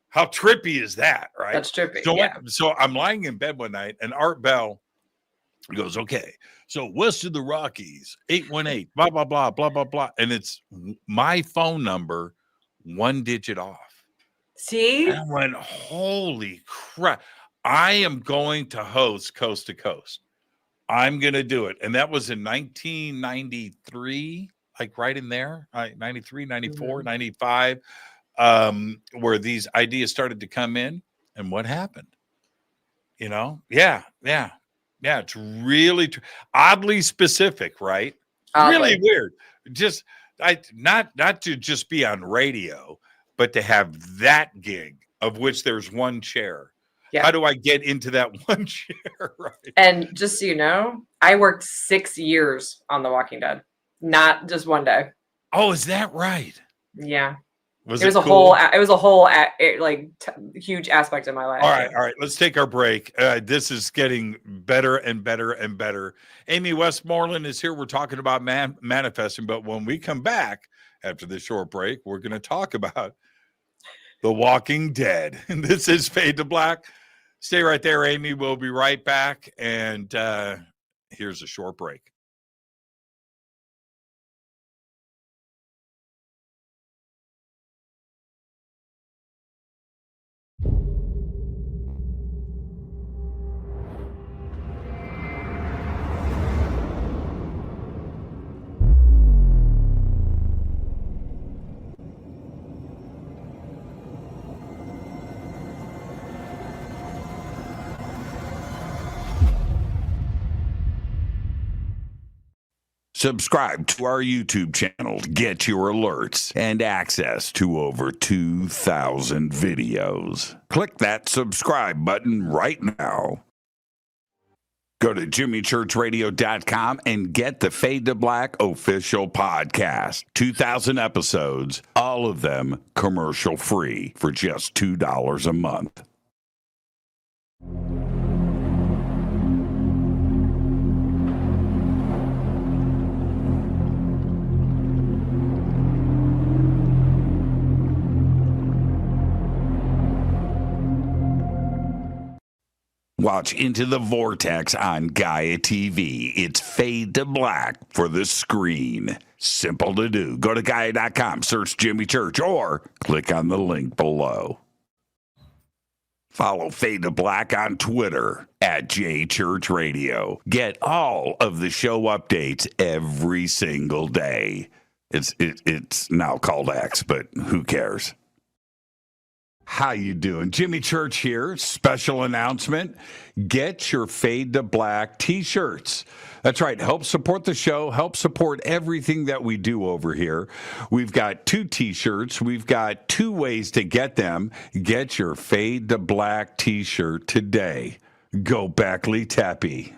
S5: How trippy is that, right?
S6: That's trippy.
S5: So I'm lying in bed one night, and Art Bell goes, okay, so west of the Rockies, 818, blah, blah, blah, blah, blah, blah. And it's my phone number, one digit off.
S6: See?
S5: I went, holy crap. I am going to host Coast to Coast. I'm going to do it. And that was in 1993, like right in there, 93, 94, 95, where these ideas started to come in. And what happened? Yeah. Yeah, it's really oddly specific, right?
S6: Oddly.
S5: Really weird. Just not to just be on radio, but to have that gig of which there's one chair.
S6: Yeah.
S5: How do I get into that one chair? Right.
S6: And just so you know, I worked 6 years on The Walking Dead, not just one day.
S5: Oh, is that right?
S6: Yeah.
S5: Was
S6: it was a
S5: cool?
S6: whole huge aspect of my life.
S5: All right. Let's take our break. This is getting better and better and better. Amy Westmoreland is here. We're talking about manifesting, but when we come back after this short break, we're going to talk about The Walking Dead. And this is Fade to Black. Stay right there, Amy. We'll be right back. And here's a short break. Subscribe to our YouTube channel to get your alerts and access to over 2,000 videos. Click that subscribe button right now. Go to jimmychurchradio.com and get the Fade to Black official podcast. 2,000 episodes, all of them commercial free for just $2 a month. Watch Into the Vortex on Gaia TV. It's Fade to Black for the screen. Simple to do. Go to Gaia.com, search Jimmy Church, or click on the link below. Follow Fade to Black on Twitter at JChurchRadio. Get all of the show updates every single day. It's now called X, but who cares? How you doing? Jimmy Church here. Special announcement. Get your Fade to Black t-shirts. That's right. Help support the show. Help support everything that we do over here. We've got 2 t-shirts. We've got 2 ways to get them. Get your Fade to Black t-shirt today. Go Backley Tappy.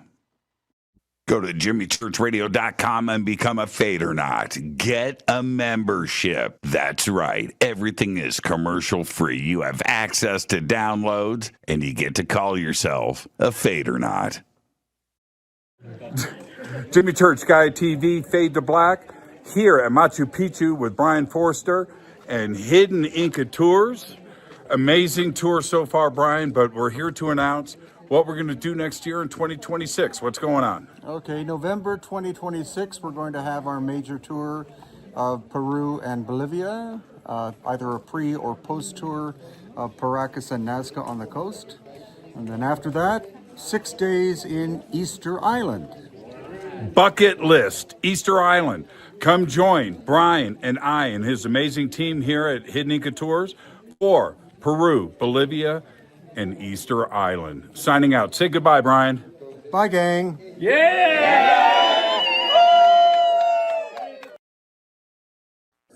S5: Go to jimmychurchradio.com and become a Fadernaut. Get a membership. That's right. Everything is commercial free. You have access to downloads, and you get to call yourself a Fadernaut. Jimmy Church, Gaia TV, Fade to Black, here at Machu Picchu with Brian Forster and Hidden Inca Tours. Amazing tour so far, Brian, but we're here to announce what we're going to do next year in 2026. What's going on?
S7: Okay, November 2026, we're going to have our major tour of Peru and Bolivia, either a pre or post tour of Paracas and Nazca on the coast. And then after that, 6 days in Easter Island.
S5: Bucket list, Easter Island. Come join Brian and I and his amazing team here at Hidden Inca Tours for Peru, Bolivia, and Easter Island. Signing out. Say goodbye, Brian.
S7: Bye, gang.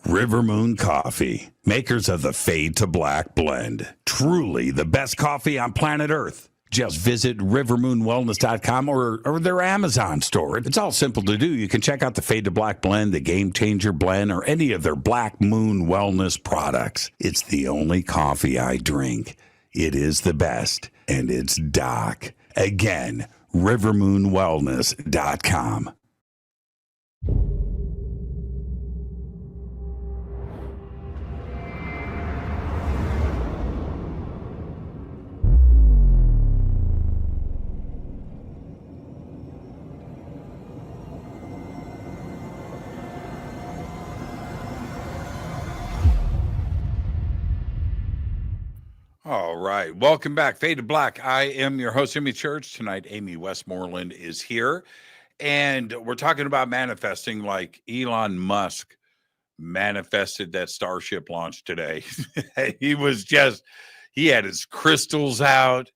S5: River Moon Coffee, makers of the Fade to Black blend. Truly the best coffee on planet Earth. Just visit rivermoonwellness.com or their Amazon store. It's all simple to do. You can check out the Fade to Black blend, the Game Changer blend, or any of their Black Moon Wellness products. It's the only coffee I drink. It is the best, and it's Doc. Again, rivermoonwellness.com. All right. Welcome back. Fade to Black. I am your host, Jimmy Church. Tonight, Amy Westmoreland is here. And we're talking about manifesting like Elon Musk manifested that Starship launch today. He had his crystals out.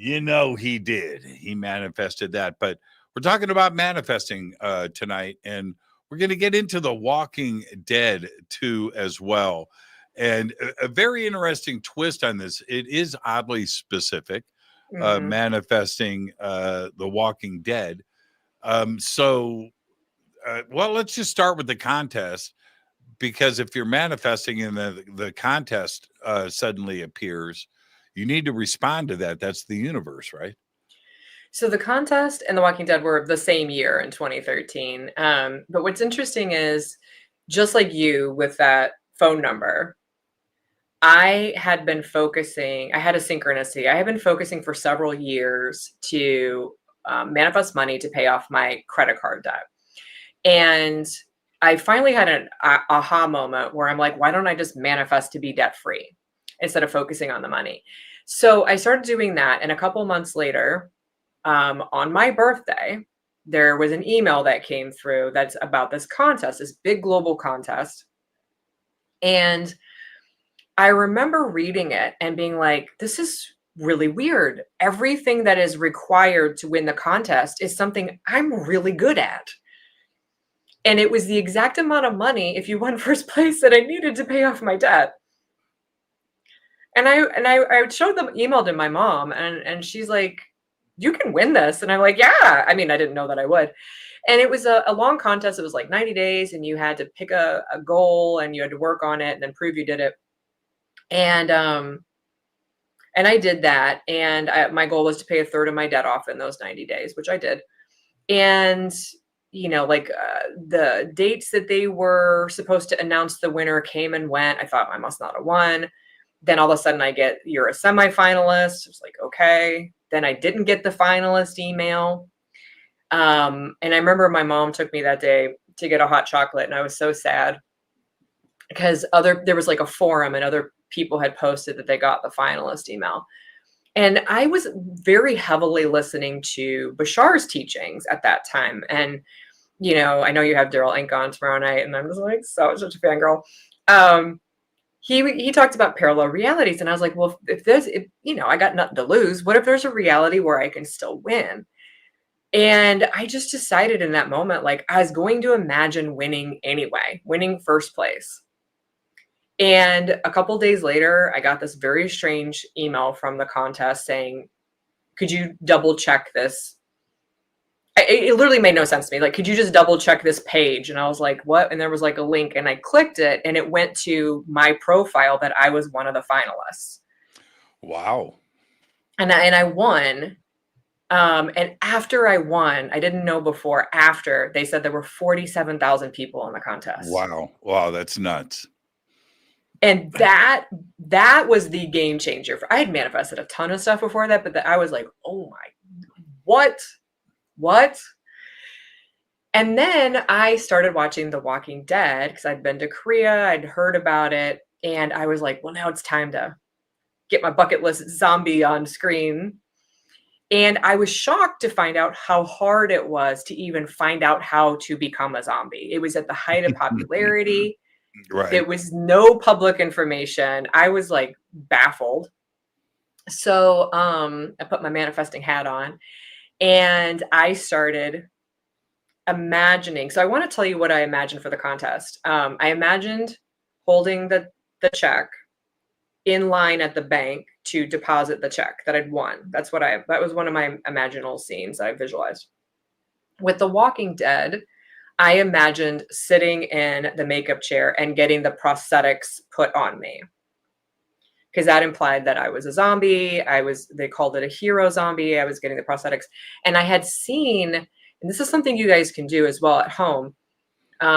S5: You know, he did. He manifested that. But we're talking about manifesting tonight, and we're going to get into The Walking Dead too as well. And a very interesting twist on this. It is oddly specific, manifesting The Walking Dead. Well, let's just start with the contest, because if you're manifesting and the contest suddenly appears, you need to respond to that. That's the universe, right?
S6: So the contest and The Walking Dead were the same year in 2013. But what's interesting is, just like you with that phone number, I had been focusing, I had a synchronicity. I had been focusing for several years to manifest money to pay off my credit card debt. And I finally had an aha moment where I'm like, why don't I just manifest to be debt free instead of focusing on the money? So I started doing that. And a couple months later, on my birthday, there was an email that came through that's about this contest, this big global contest. And I remember reading it and being like, this is really weird. Everything that is required to win the contest is something I'm really good at. And it was the exact amount of money, if you won first place, that I needed to pay off my debt. And I showed them, emailed to my mom, and she's like, you can win this. And I'm like, yeah. I mean, I didn't know that I would. And it was a long contest. It was like 90 days, and you had to pick a goal, and you had to work on it and then prove you did it. And I did that. And my goal was to pay a third of my debt off in those 90 days, which I did. And, you know, like the dates that they were supposed to announce the winner came and went. I thought I must not have won. Then all of a sudden I get, you're a semifinalist. I was like, okay. Then I didn't get the finalist email. And I remember my mom took me that day to get a hot chocolate, and I was so sad because there was like a forum, and other people had posted that they got the finalist email. And I was very heavily listening to Bashar's teachings at that time. And, you know, I know you have Daryl Ink on tomorrow night, and I'm just like, such a fangirl. He talked about parallel realities, and I was like, well, if you know, I got nothing to lose. What if there's a reality where I can still win? And I just decided in that moment, like, I was going to imagine winning anyway, winning first place. And a couple days later, I got this very strange email from the contest saying, could you double check this? It literally made no sense to me. Like, could you just double check this page? And I was like, what? And there was like a link, and I clicked it, and it went to my profile that I was one of the finalists.
S5: Wow.
S6: And I won. And after I won, I didn't know before, after, they said there were 47,000 people in the contest.
S5: Wow. Wow. That's nuts.
S6: And that was the game changer. I had manifested a ton of stuff before that, but I was like, oh my, what? And then I started watching The Walking Dead because I'd been to Korea, I'd heard about it, and I was like, well, now it's time to get my bucket list zombie on screen. And I was shocked to find out how hard it was to even find out how to become a zombie. It was at the height of popularity.
S5: Right.
S6: There was no public information. I was like baffled. So I put my manifesting hat on, and I started imagining. So I want to tell you what I imagined for the contest. I imagined holding the check in line at the bank to deposit the check that I'd won. That was one of my imaginal scenes I visualized. With The Walking Dead, I imagined sitting in the makeup chair and getting the prosthetics put on me, because that implied that I was a zombie. They called it a hero zombie. I was getting the prosthetics, and I had seen, and this is something you guys can do as well at home.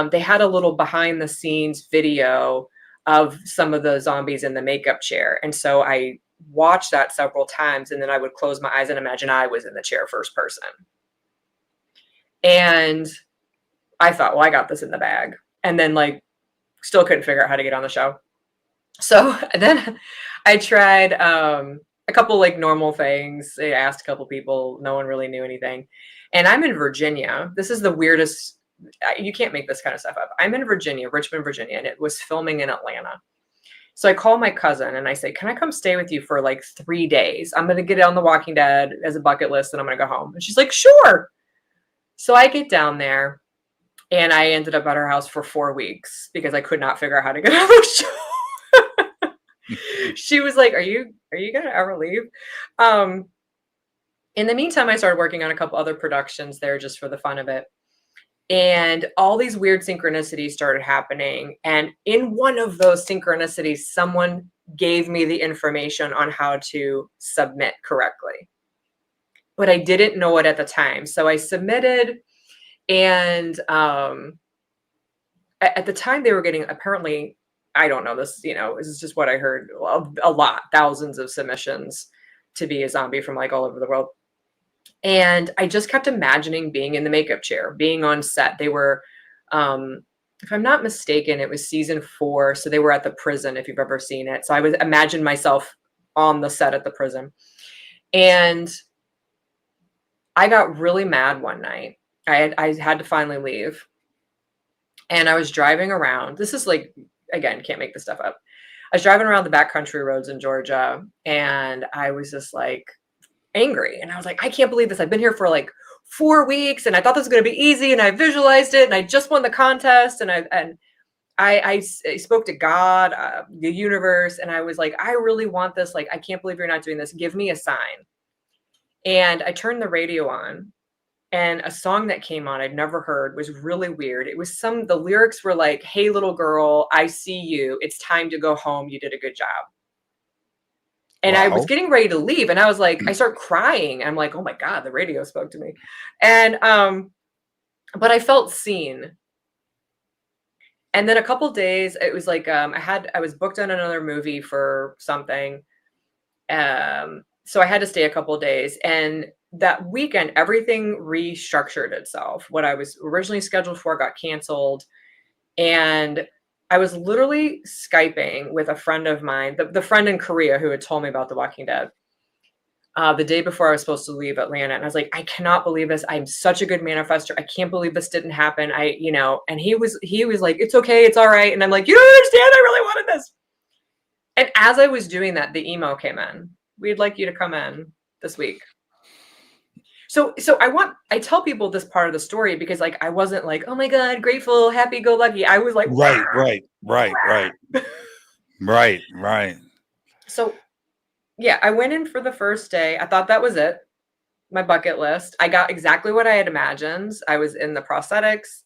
S6: They had a little behind the scenes video of some of the zombies in the makeup chair. And so I watched that several times, and then I would close my eyes and imagine I was in the chair first person. And I thought, well, I got this in the bag. And then like still couldn't figure out how to get on the show. So then I tried a couple like normal things. I asked a couple people, no one really knew anything. And I'm in Virginia. This is the weirdest, you can't make this kind of stuff up. I'm in Virginia, Richmond, Virginia, and it was filming in Atlanta. So I call my cousin and I say, can I come stay with you for like 3 days? I'm going to get on The Walking Dead as a bucket list and I'm going to go home. And she's like, sure. So I get down there and I ended up at her house for 4 weeks because I could not figure out how to get out of the show. She was like, are you going to ever leave? In the meantime, I started working on a couple other productions there just for the fun of it. And all these weird synchronicities started happening. And in one of those synchronicities, someone gave me the information on how to submit correctly. But I didn't know it at the time. So I submitted, and at the time they were getting, apparently, I don't know this, this is just what I heard, a lot, thousands of submissions to be a zombie from like all over the world. And I just kept imagining being in the makeup chair, being on set. They were, if I'm not mistaken, it was season 4. So they were at the prison, if you've ever seen it. So I would imagine myself on the set at the prison. And I got really mad one night. I had to finally leave. And I was driving around. This is like, again, can't make this stuff up. I was driving around the backcountry roads in Georgia. And I was just like, angry. And I was like, I can't believe this. I've been here for like 4 weeks and I thought this was going to be easy, and I visualized it and I just won the contest, and I spoke to God, the universe, and I was like, I really want this. Like, I can't believe you're not doing this. Give me a sign. And I turned the radio on, and a song that came on I'd never heard was really weird. It was the lyrics were like, hey, little girl, I see you. It's time to go home. You did a good job. And wow. I was getting ready to leave, and I was like, I start crying. I'm like, oh my God, the radio spoke to me. And, but I felt seen. And then a couple days, it was like, I was booked on another movie for something. So I had to stay a couple days, and that weekend, everything restructured itself. What I was originally scheduled for got canceled. And I was literally Skyping with a friend of mine, the friend in Korea who had told me about The Walking Dead, the day before I was supposed to leave Atlanta. And I was like, I cannot believe this. I'm such a good manifester. I can't believe this didn't happen. And he was like, it's okay. It's all right. And I'm like, you don't understand. I really wanted this. And as I was doing that, the email came in. We'd like you to come in this week. So I tell people this part of the story because like, I wasn't like, oh my God, grateful, happy, go lucky. I was like,
S5: right.
S6: So yeah, I went in for the first day. I thought that was it. My bucket list. I got exactly what I had imagined. I was in the prosthetics.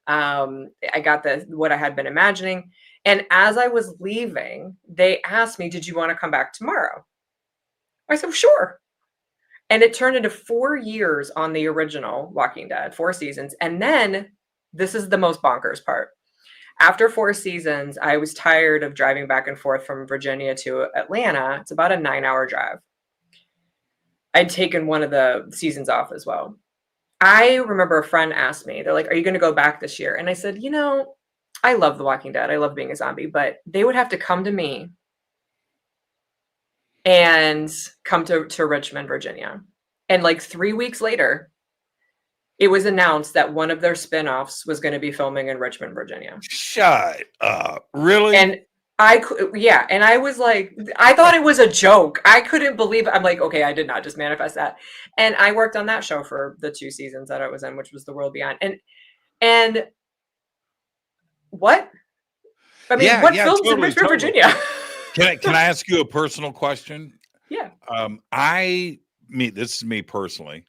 S6: I got what I had been imagining. And as I was leaving, they asked me, did you want to come back tomorrow? I said, sure. And it turned into 4 years on the original Walking Dead, 4 seasons. And then this is the most bonkers part. After 4 seasons, I was tired of driving back and forth from Virginia to Atlanta. It's about a 9-hour drive. I'd taken one of the seasons off as well. I remember a friend asked me, they're like, are you going to go back this year? And I said, I love The Walking Dead. I love being a zombie, but they would have to come to me and come to Richmond, Virginia. And like 3 weeks later, it was announced that one of their spinoffs was going to be filming in Richmond, Virginia.
S5: Shut up. Really?
S6: And and I was like, I thought it was a joke. I couldn't believe it. I'm like, okay, I did not just manifest that. And I worked on that show for the 2 seasons that I was in, which was The World Beyond. And what? I mean, what films in Richmond, Virginia?
S5: Can I ask you a personal question?
S6: Yeah.
S5: This is me personally.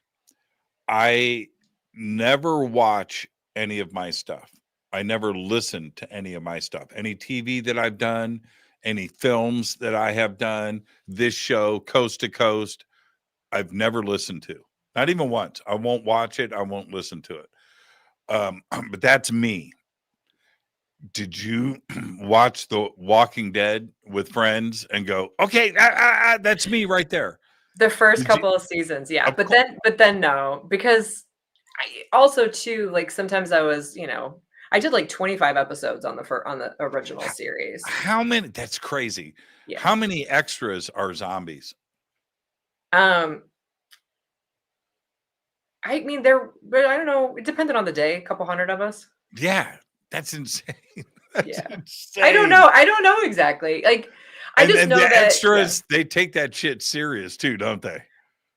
S5: I never watch any of my stuff. I never listen to any of my stuff. Any TV that I've done, any films that I have done, this show, Coast to Coast, I've never listened to. Not even once. I won't watch it. I won't listen to it. But that's me. Did you watch The Walking Dead with friends and go, okay, that's me right there?
S6: The first couple of seasons, yeah. But then no, because I also too, like sometimes I was, I did like 25 episodes on the original series.
S5: How many? That's crazy. Yeah. How many extras are zombies?
S6: I mean, but I don't know. It depended on the day. A couple hundred of us.
S5: Yeah, that's insane. That's
S6: Yeah.
S5: insane.
S6: I don't know exactly. Like, I just
S5: and
S6: know
S5: the
S6: that
S5: extras, they take that shit serious too, don't they?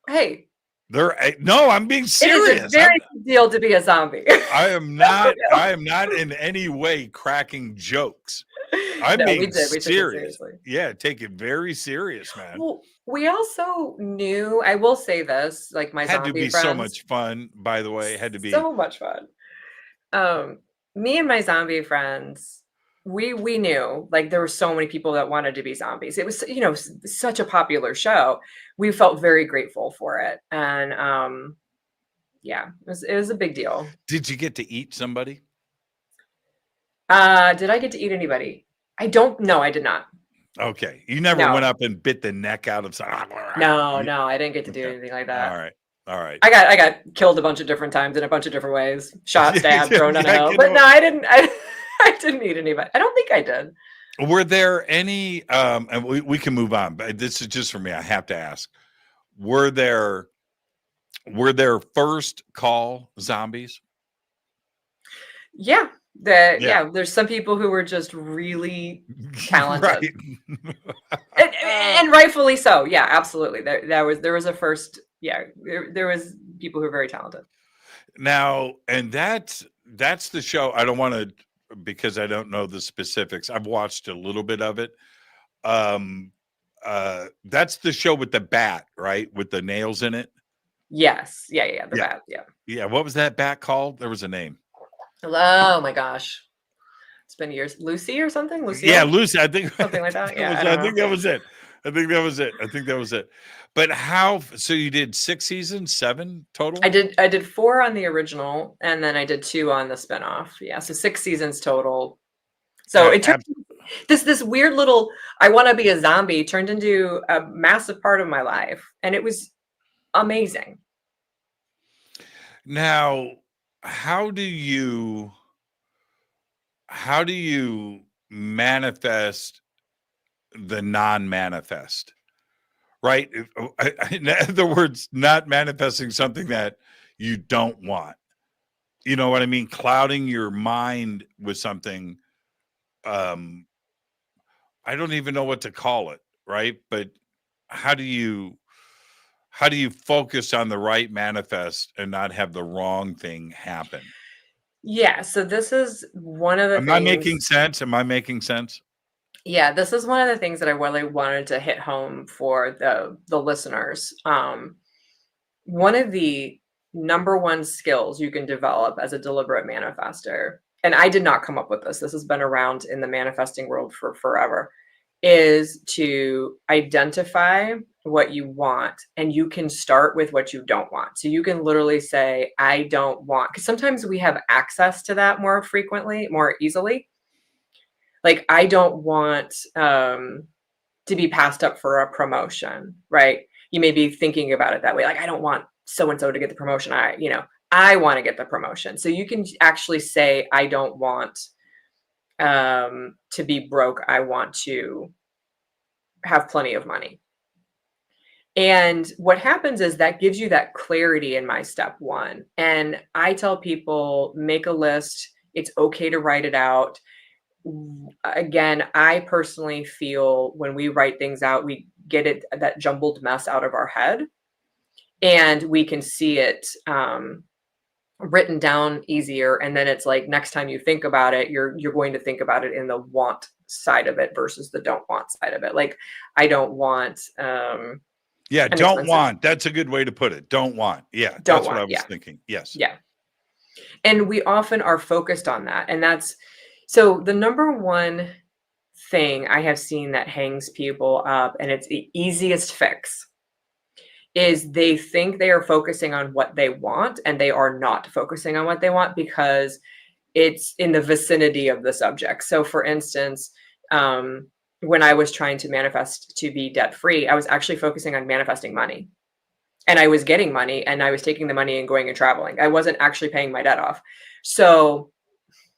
S6: hey,
S5: No, I'm being
S6: it is a
S5: serious.
S6: very big deal to be a zombie.
S5: I am not in any way cracking jokes. I'm
S6: No,
S5: being
S6: we did. We took it
S5: serious.
S6: seriously.
S5: Yeah, take it very serious, man.
S6: Well, we also knew, I will say this, like my
S5: Had to
S6: zombie
S5: be so
S6: friends,
S5: much fun, by the way. Had to be.
S6: so much fun. Me and my zombie friends, we knew like there were so many people that wanted to be zombies. It was, such a popular show. We felt very grateful for it. And yeah, it was a big deal.
S5: Did you get to eat somebody?
S6: Did I get to eat anybody? I don't know. I did not.
S5: Okay. You never
S6: No.
S5: went up and bit the neck out of someone.
S6: No, I didn't get to do
S5: Okay.
S6: anything like that.
S5: All right.
S6: I got killed a bunch of different times in a bunch of different ways. Shot, stabbed, thrown down a hill.
S5: you
S6: But
S5: know-
S6: no, I didn't. I didn't eat anybody. I don't think I did.
S5: Were there any and we can move on, but this is just for me. I have to ask. Were there first call zombies?
S6: Yeah.
S5: Yeah.
S6: There's some people who were just really talented.
S5: Right.
S6: and rightfully so. Yeah, absolutely. There was a first, there was people who were very talented.
S5: Now, and that's the show. I don't want to, because I don't know the specifics. I've watched a little bit of it. That's the show with the bat, right? With the nails in it.
S6: Yes. Yeah. The bat. Yeah.
S5: Yeah. What was that bat called? There was a name.
S6: Oh my gosh. It's been years. Lucy or something? Lucy?
S5: Yeah, Lucy. I think
S6: something like that. Yeah.
S5: I think that was it. I think that was it. But so you did 6 seasons, 7 total?
S6: I did 4 on the original, and then I did 2 on the spinoff. Yeah, so 6 seasons total. So it turned this weird little I want to be a zombie turned into a massive part of my life, and it was amazing.
S5: Now, how do you manifest the non-manifest? Right? In other words, not manifesting something that you don't want. You know what I mean? Clouding your mind with something. I don't even know what to call it, right? But how do you focus on the right manifest and not have the wrong thing happen?
S6: Yeah, so this is one of the
S5: Am I making sense?
S6: Yeah, this is one of the things that I really wanted to hit home for the listeners. One of the number one skills you can develop as a deliberate manifester, and I did not come up with this, this has been around in the manifesting world for forever, is to identify what you want, and you can start with what you don't want. So you can literally say, I don't want, because sometimes we have access to that more easily. Like, I don't want to be passed up for a promotion, right? You may be thinking about it that way. Like, I don't want so-and-so to get the promotion. I want to get the promotion. So you can actually say, I don't want to be broke. I want to have plenty of money. And what happens is that gives you that clarity in my step 1. And I tell people, make a list. It's okay to write it out. Again, I personally feel when we write things out, we get that jumbled mess out of our head, and we can see it written down easier. And then it's like, next time you think about it, you're going to think about it in the want side of it versus the don't want side of it. Like, I don't want
S5: don't want. That's a good way to put it. Don't want. Yeah, that's what I was thinking. Yes.
S6: Yeah. And we often are focused on that. And so the number one thing I have seen that hangs people up, and it's the easiest fix, is they think they are focusing on what they want, and they are not focusing on what they want because it's in the vicinity of the subject. So for instance, when I was trying to manifest to be debt-free, I was actually focusing on manifesting money. And I was getting money, and I was taking the money and going and traveling. I wasn't actually paying my debt off. So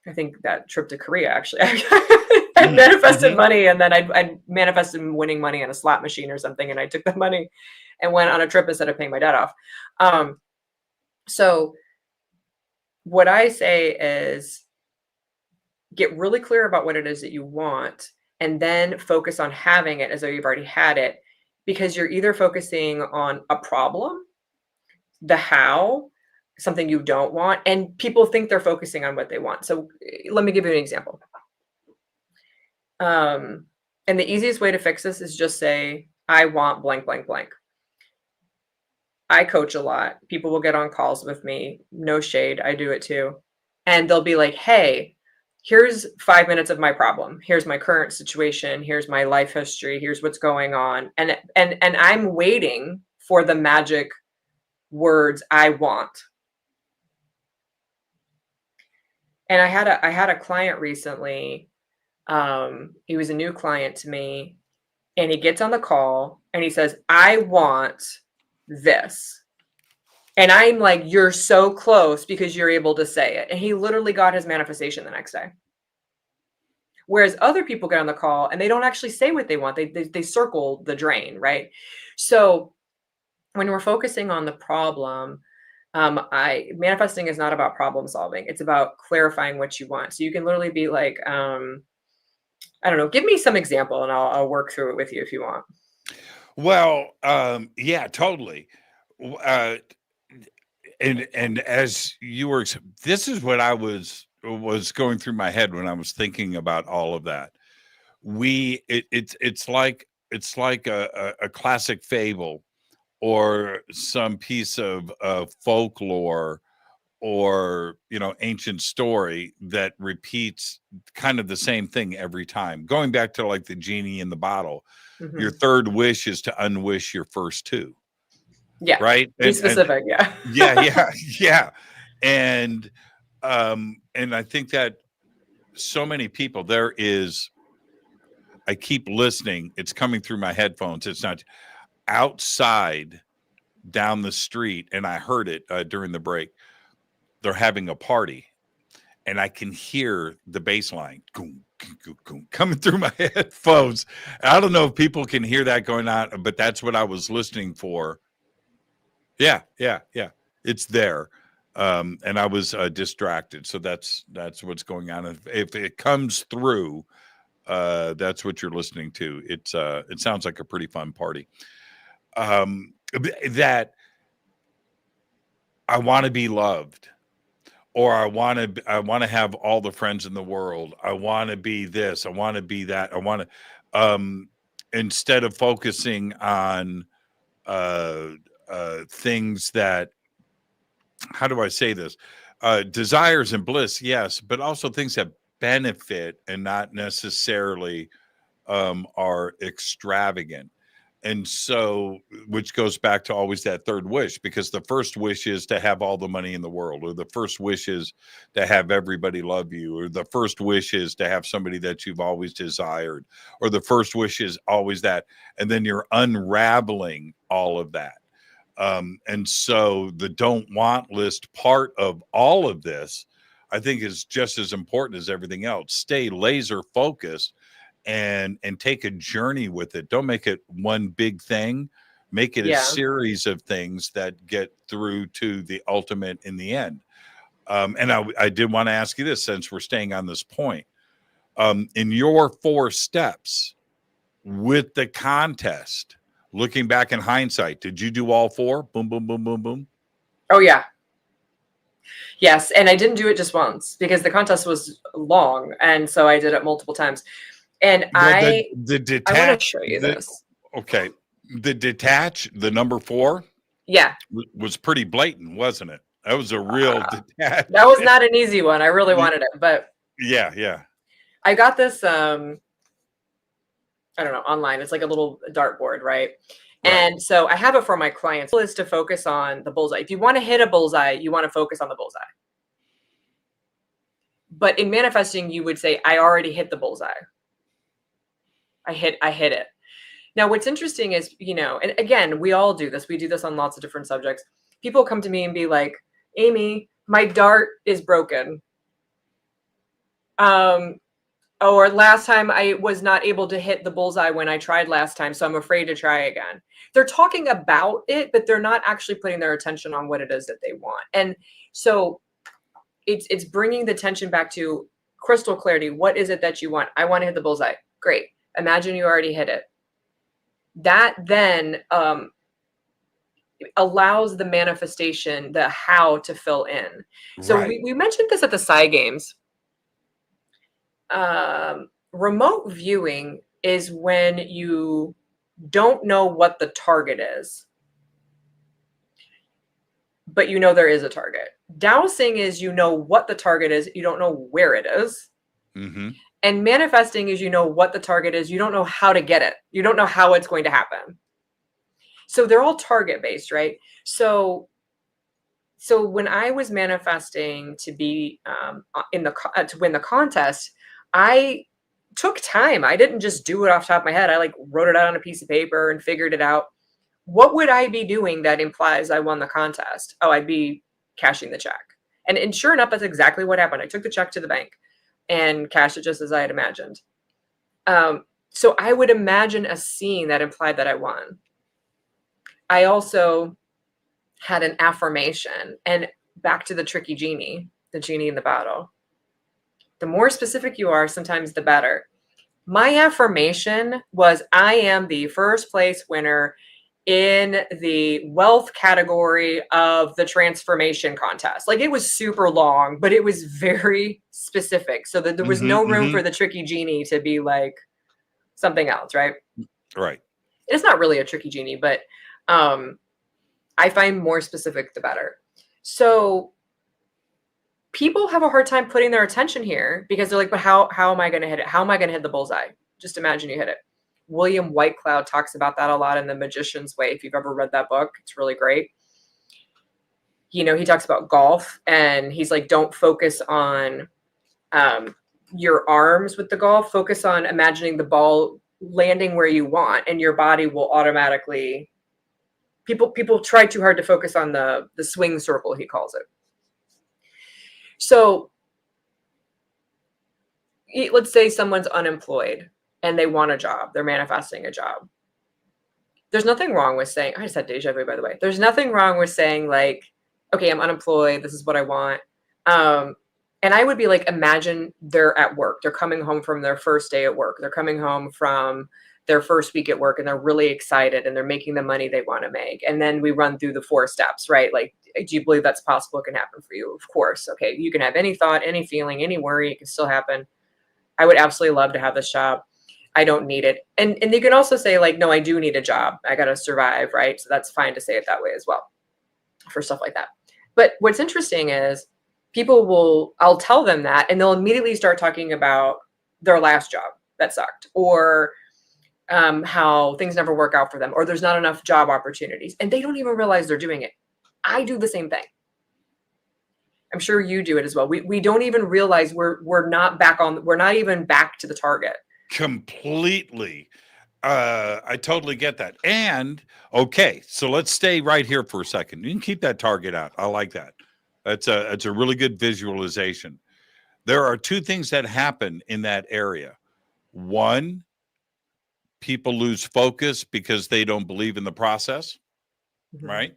S6: I think that trip to Korea, actually, I manifested money, and then I manifested winning money on a slot machine or something. And I took the money and went on a trip instead of paying my debt off. So what I say is, get really clear about what it is that you want, and then focus on having it as though you've already had it, because you're either focusing on a problem, the how, something you don't want, and people think they're focusing on what they want. So let me give you an example. And the easiest way to fix this is just say, I want blank, blank, blank. I coach a lot. People will get on calls with me. No shade. I do it too. And they'll be like, hey, here's 5 minutes of my problem. Here's my current situation. Here's my life history. Here's what's going on. And I'm waiting for the magic words I want. And I had a client recently. He was a new client to me, and he gets on the call and he says, I want this. And I'm like, you're so close because you're able to say it. And he literally got his manifestation the next day. Whereas other people get on the call and they don't actually say what they want. They circle the drain, right? So when we're focusing on the problem, manifesting is not about problem solving. It's about clarifying what you want. So you can literally be like, I don't know, give me some example and I'll work through it with you if you want.
S5: Well, yeah, totally. And as you were, this is what I was going through my head when I was thinking about all of that. It's like a classic fable or some piece of folklore or, you know, ancient story that repeats kind of the same thing every time. Going back to like the genie in the bottle, your third wish is to unwish your first two.
S6: Yeah.
S5: Right.
S6: Be specific. Yeah.
S5: Yeah. And I think that so many people, I keep listening. It's coming through my headphones. It's not outside down the street. And I heard it during the break. They're having a party and I can hear the bass line coming through my headphones. I don't know if people can hear that going on, but that's what I was listening for. Yeah. It's there. And I was distracted. So that's what's going on. If it comes through, that's what you're listening to. It sounds like a pretty fun party. That I want to be loved, or I want to have all the friends in the world. I want to be this. I want to be that. I want to, instead of focusing on things that, how do I say this? Desires and bliss, yes, but also things that benefit and not necessarily are extravagant. And so, which goes back to always that third wish, because the first wish is to have all the money in the world, or the first wish is to have everybody love you, or the first wish is to have somebody that you've always desired, or the first wish is always that. And then you're unraveling all of that. And so the don't want list part of all of this, I think, is just as important as everything else. Stay laser focused and take a journey with it. Don't make it one big thing. Make it a series of things that get through to the ultimate in the end. And I did want to ask you this, since we're staying on this point. In your 4 steps with the contest, looking back in hindsight, did you do all 4? Boom, boom, boom, boom, boom.
S6: Oh, yeah. Yes. And I didn't do it just once because the contest was long. And so I did it multiple times. And I want to show you this.
S5: Okay. The detach, the number 4.
S6: Yeah.
S5: Was pretty blatant, wasn't it? That was a real detach.
S6: That was not an easy one. I really wanted it, but
S5: yeah.
S6: I got this, I don't know, online. It's like a little dartboard, right? And so I have it for my clients. Is to focus on the bullseye. If you want to hit a bullseye, you want to focus on the bullseye. But in manifesting, you would say, I already hit the bullseye. I hit it. Now, what's interesting is, you know, and again, we all do this. We do this on lots of different subjects. People come to me and be like, Amy, my dart is broken. Or last time I was not able to hit the bullseye when I tried last time, so I'm afraid to try again. They're talking about it, but they're not actually putting their attention on what it is that they want. And so it's bringing the attention back to crystal clarity. What is it that you want? I want to hit the bullseye. Great. Imagine you already hit it. That then allows the manifestation, the how, to fill in. So
S5: Right.
S6: we mentioned this at the Psy Games. Remote viewing is when you don't know what the target is, but you know there is a target. Dowsing is you know what the target is, you don't know where it is.
S5: Mm-hmm.
S6: And manifesting is you know what the target is, you don't know how to get it. You don't know how it's going to happen. So they're all target based, right? So when I was manifesting to be to win the contest, I took time. I didn't just do it off the top of my head. I wrote it out on a piece of paper and figured it out. What would I be doing that implies I won the contest? Oh, I'd be cashing the check. And sure enough, that's exactly what happened. I took the check to the bank and cashed it just as I had imagined. So I would imagine a scene that implied that I won. I also had an affirmation, and back to the tricky genie, the genie in the bottle. The more specific you are, sometimes the better. My affirmation was, I am the first place winner in the wealth category of the transformation contest. It was super long, but it was very specific, so that there was no room for the tricky genie to be something else, right?
S5: Right.
S6: It's not really a tricky genie, but I find more specific the better. So people have a hard time putting their attention here because they're like, but how am I going to hit it? How am I going to hit the bullseye? Just imagine you hit it. William Whitecloud talks about that a lot in The Magician's Way. If you've ever read that book, it's really great. He talks about golf, and he's like, don't focus on your arms with the golf. Focus on imagining the ball landing where you want, and your body will automatically. People try too hard to focus on the swing circle, he calls it. So let's say someone's unemployed and they want a job. They're manifesting a job. There's nothing wrong with saying, I just had deja vu, by the way. There's nothing wrong with saying okay, I'm unemployed. This is what I want. And I would be imagine they're at work. They're coming home from their first day at work. They're coming home from their first week at work, and they're really excited, and they're making the money they want to make. And then we run through the 4 steps, right? Do you believe that's possible? It can happen for you? Of course. Okay. You can have any thought, any feeling, any worry. It can still happen. I would absolutely love to have this job. I don't need it. And you can also say no, I do need a job. I got to survive, right? So that's fine to say it that way as well for stuff like that. But what's interesting is I'll tell them that, and they'll immediately start talking about their last job that sucked, or how things never work out for them, or there's not enough job opportunities, and they don't even realize they're doing it. I do the same thing. I'm sure you do it as well. We don't even realize we're not even back to the target.
S5: Completely. I totally get that. And okay, so let's stay right here for a second. You can keep that target out. I like that. It's a really good visualization. There are 2 things that happen in that area. One, people lose focus because they don't believe in the process, right?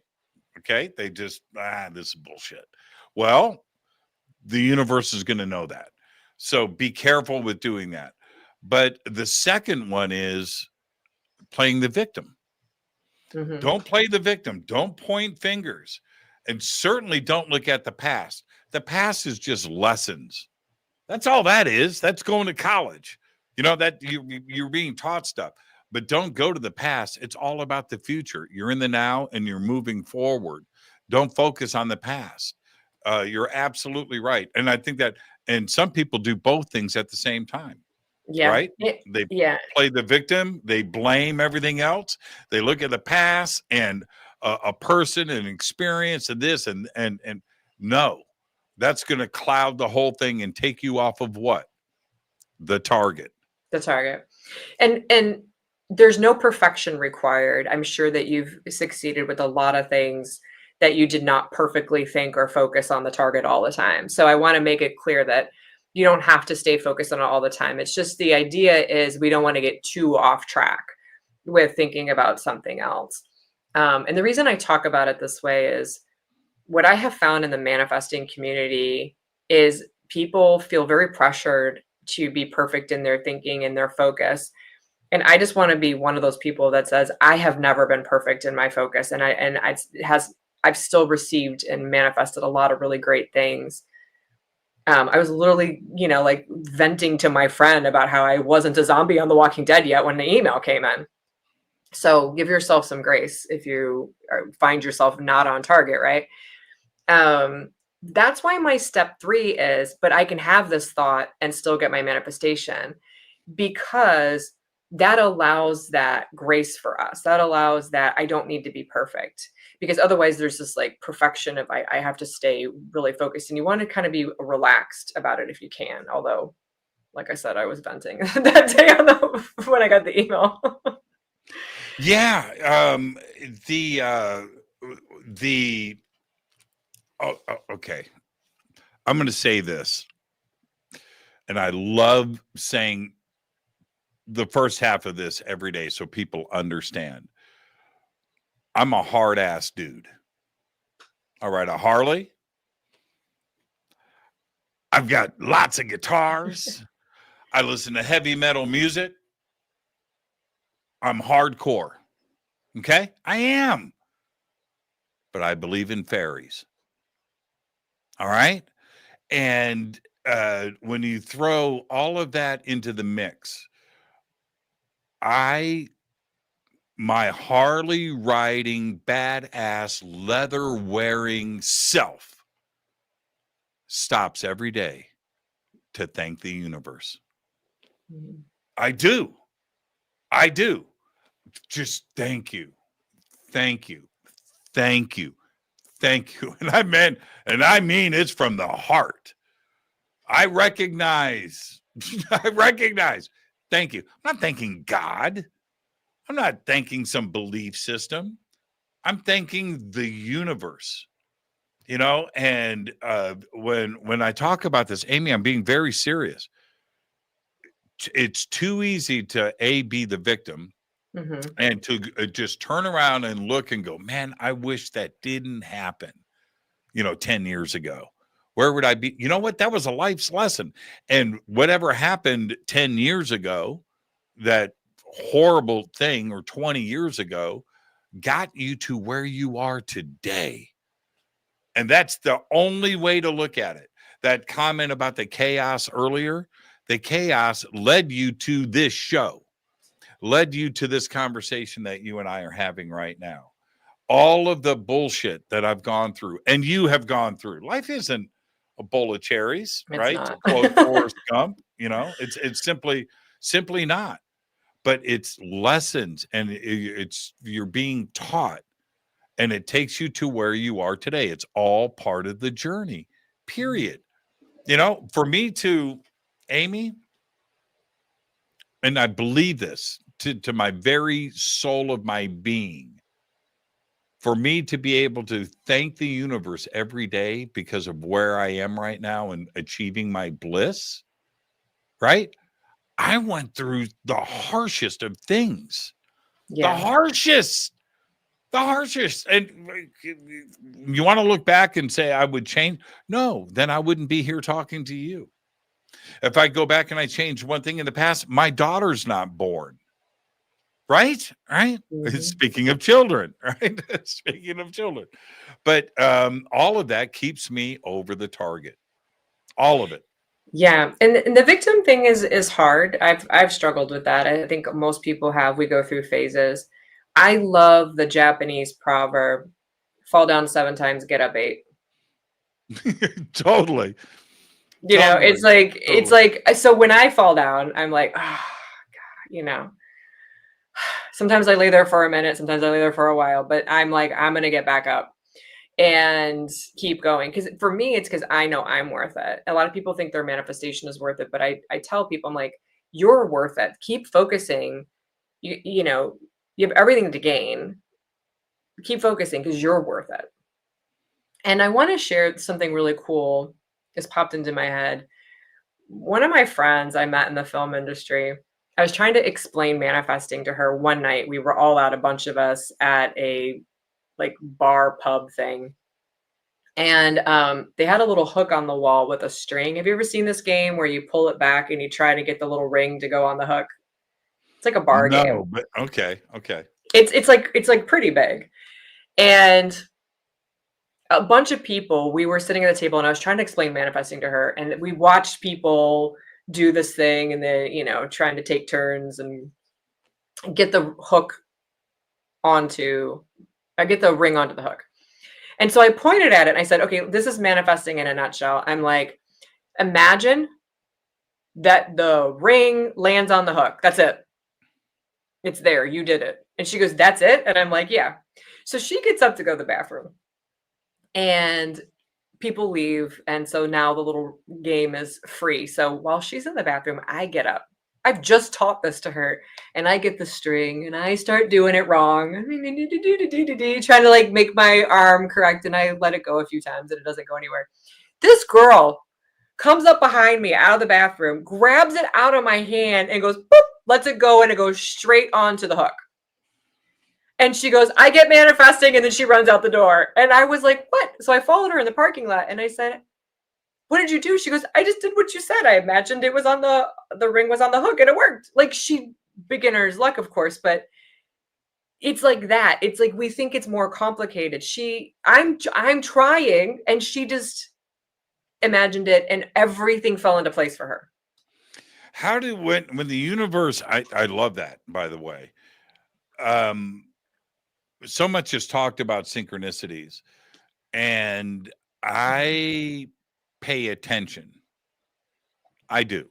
S5: Okay, they just, this is bullshit. Well, the universe is going to know that. So be careful with doing that. But the second one is playing the victim. Don't play the victim. Don't point fingers. And certainly don't look at the past. The past is just lessons. That's all that is. That's going to college. That you're being taught stuff. But don't go to the past. It's all about the future. You're in the now and you're moving forward. Don't focus on the past. You're absolutely right. And I think that, and some people do both things at the same time.
S6: Yeah.
S5: Right? They play the victim. They blame everything else. They look at the past and a person and experience and this and no, that's going to cloud the whole thing and take you off of what? The target.
S6: The target. And there's no perfection required. I'm sure that you've succeeded with a lot of things that you did not perfectly think or focus on the target all the time. So I want to make it clear that you don't have to stay focused on it all the time. It's just the idea is we don't want to get too off track with thinking about something else. And the reason I talk about it this way is what I have found in the manifesting community is people feel very pressured to be perfect in their thinking and their focus. And I just want to be one of those people that says, I have never been perfect in my focus. And I've still received and manifested a lot of really great things. I was literally, like venting to my friend about how I wasn't a zombie on The Walking Dead yet when the email came in. So give yourself some grace if you find yourself not on target, right? That's why my step 3 is, but I can have this thought and still get my manifestation, because that allows that grace for us. That allows that I don't need to be perfect, because otherwise there's this like perfection of I have to stay really focused, and you want to kind of be relaxed about it if you can. Although, like I said, I was venting that day when I got the email.
S5: Yeah. Okay. I'm going to say this, and I love saying the first half of this every day so people understand. I'm a hard ass dude. All right, a Harley. I've got lots of guitars. I listen to heavy metal music. I'm hardcore. Okay? I am. But I believe in fairies. All right? And when you throw all of that into the mix, my Harley riding, badass, leather wearing self stops every day to thank the universe.
S6: Mm-hmm.
S5: I do. Just thank you. Thank you. Thank you. Thank you. And I mean it's from the heart. I recognize. Thank you. I'm not thanking God. I'm not thanking some belief system. I'm thanking the universe. And when I talk about this, Amy, I'm being very serious. It's too easy to be the victim,
S6: Mm-hmm.
S5: and to just turn around and look and go, man, I wish that didn't happen, 10 years ago. Where would I be? You know what? That was a life's lesson. And whatever happened 10 years ago, that horrible thing, or 20 years ago, got you to where you are today. And that's the only way to look at it. That comment about the chaos earlier, the chaos led you to this show, led you to this conversation that you and I are having right now. All of the bullshit that I've gone through and you have gone through. Life isn't a bowl of cherries,
S6: It's
S5: right?
S6: not.
S5: To quote Forrest Gump, it's simply not. But it's lessons, and you're being taught, and it takes you to where you are today. It's all part of the journey, period. For me to Amy, and I believe this to my very soul of my being, for me to be able to thank the universe every day because of where I am right now and achieving my bliss, right? I went through the harshest of things.
S6: Yeah.
S5: The harshest. And you want to look back and say I would change? No, then I wouldn't be here talking to you. If I go back and I change one thing in the past, my daughter's not born. Right? Mm-hmm. Speaking of children, right? Speaking of children. But all of that keeps me over the target. All of it.
S6: Yeah. And the victim thing is hard. I've struggled with that. I think most people have. We go through phases. I love the Japanese proverb, fall down 7 times, get up 8.
S5: Totally.
S6: It's like, so when I fall down, I'm like, oh, God, sometimes I lay there for a minute, sometimes I lay there for a while, but I'm like, I'm going to get back up and keep going. Because for me, it's because I know I'm worth it. A lot of people think their manifestation is worth it, but I tell people, I'm like, you're worth it. Keep focusing. You have everything to gain. Keep focusing because you're worth it. And I want to share something really cool. Just popped into my head. One of my friends I met in the film industry, I was trying to explain manifesting to her one night. We were all out, a bunch of us, at a bar pub thing. And they had a little hook on the wall with a string. Have you ever seen this game where you pull it back and you try to get the little ring to go on the hook? It's like a bar
S5: No,
S6: game.
S5: but okay.
S6: It's like pretty big. And a bunch of people, we were sitting at the table and I was trying to explain manifesting to her, and we watched people do this thing and then, trying to take turns and get the get the ring onto the hook. And so I pointed at it and I said, okay, this is manifesting in a nutshell. I'm like, imagine that the ring lands on the hook. That's it. It's there. You did it. And she goes, that's it? And I'm like, yeah. So she gets up to go to the bathroom and people leave. And so now the little game is free. So while she's in the bathroom, I get up. I've just taught this to her, and I get the string and I start doing it wrong, trying to like make my arm correct, and I let it go a few times and it doesn't go anywhere. This girl comes up behind me out of the bathroom, grabs it out of my hand and goes, boop, lets it go, and it goes straight onto the hook. And she goes, I get manifesting, and then she runs out the door. And I was like, what? So I followed her in the parking lot and I said, what did you do? She goes, I just did what you said. I imagined it was on the ring was on the hook and it worked. Like, beginner's luck, of course, but it's like that. It's like, we think it's more complicated. I'm trying, and she just imagined it and everything fell into place for her.
S5: How did, when the universe, I love that, by the way. So much is talked about synchronicities, and I pay attention. I do.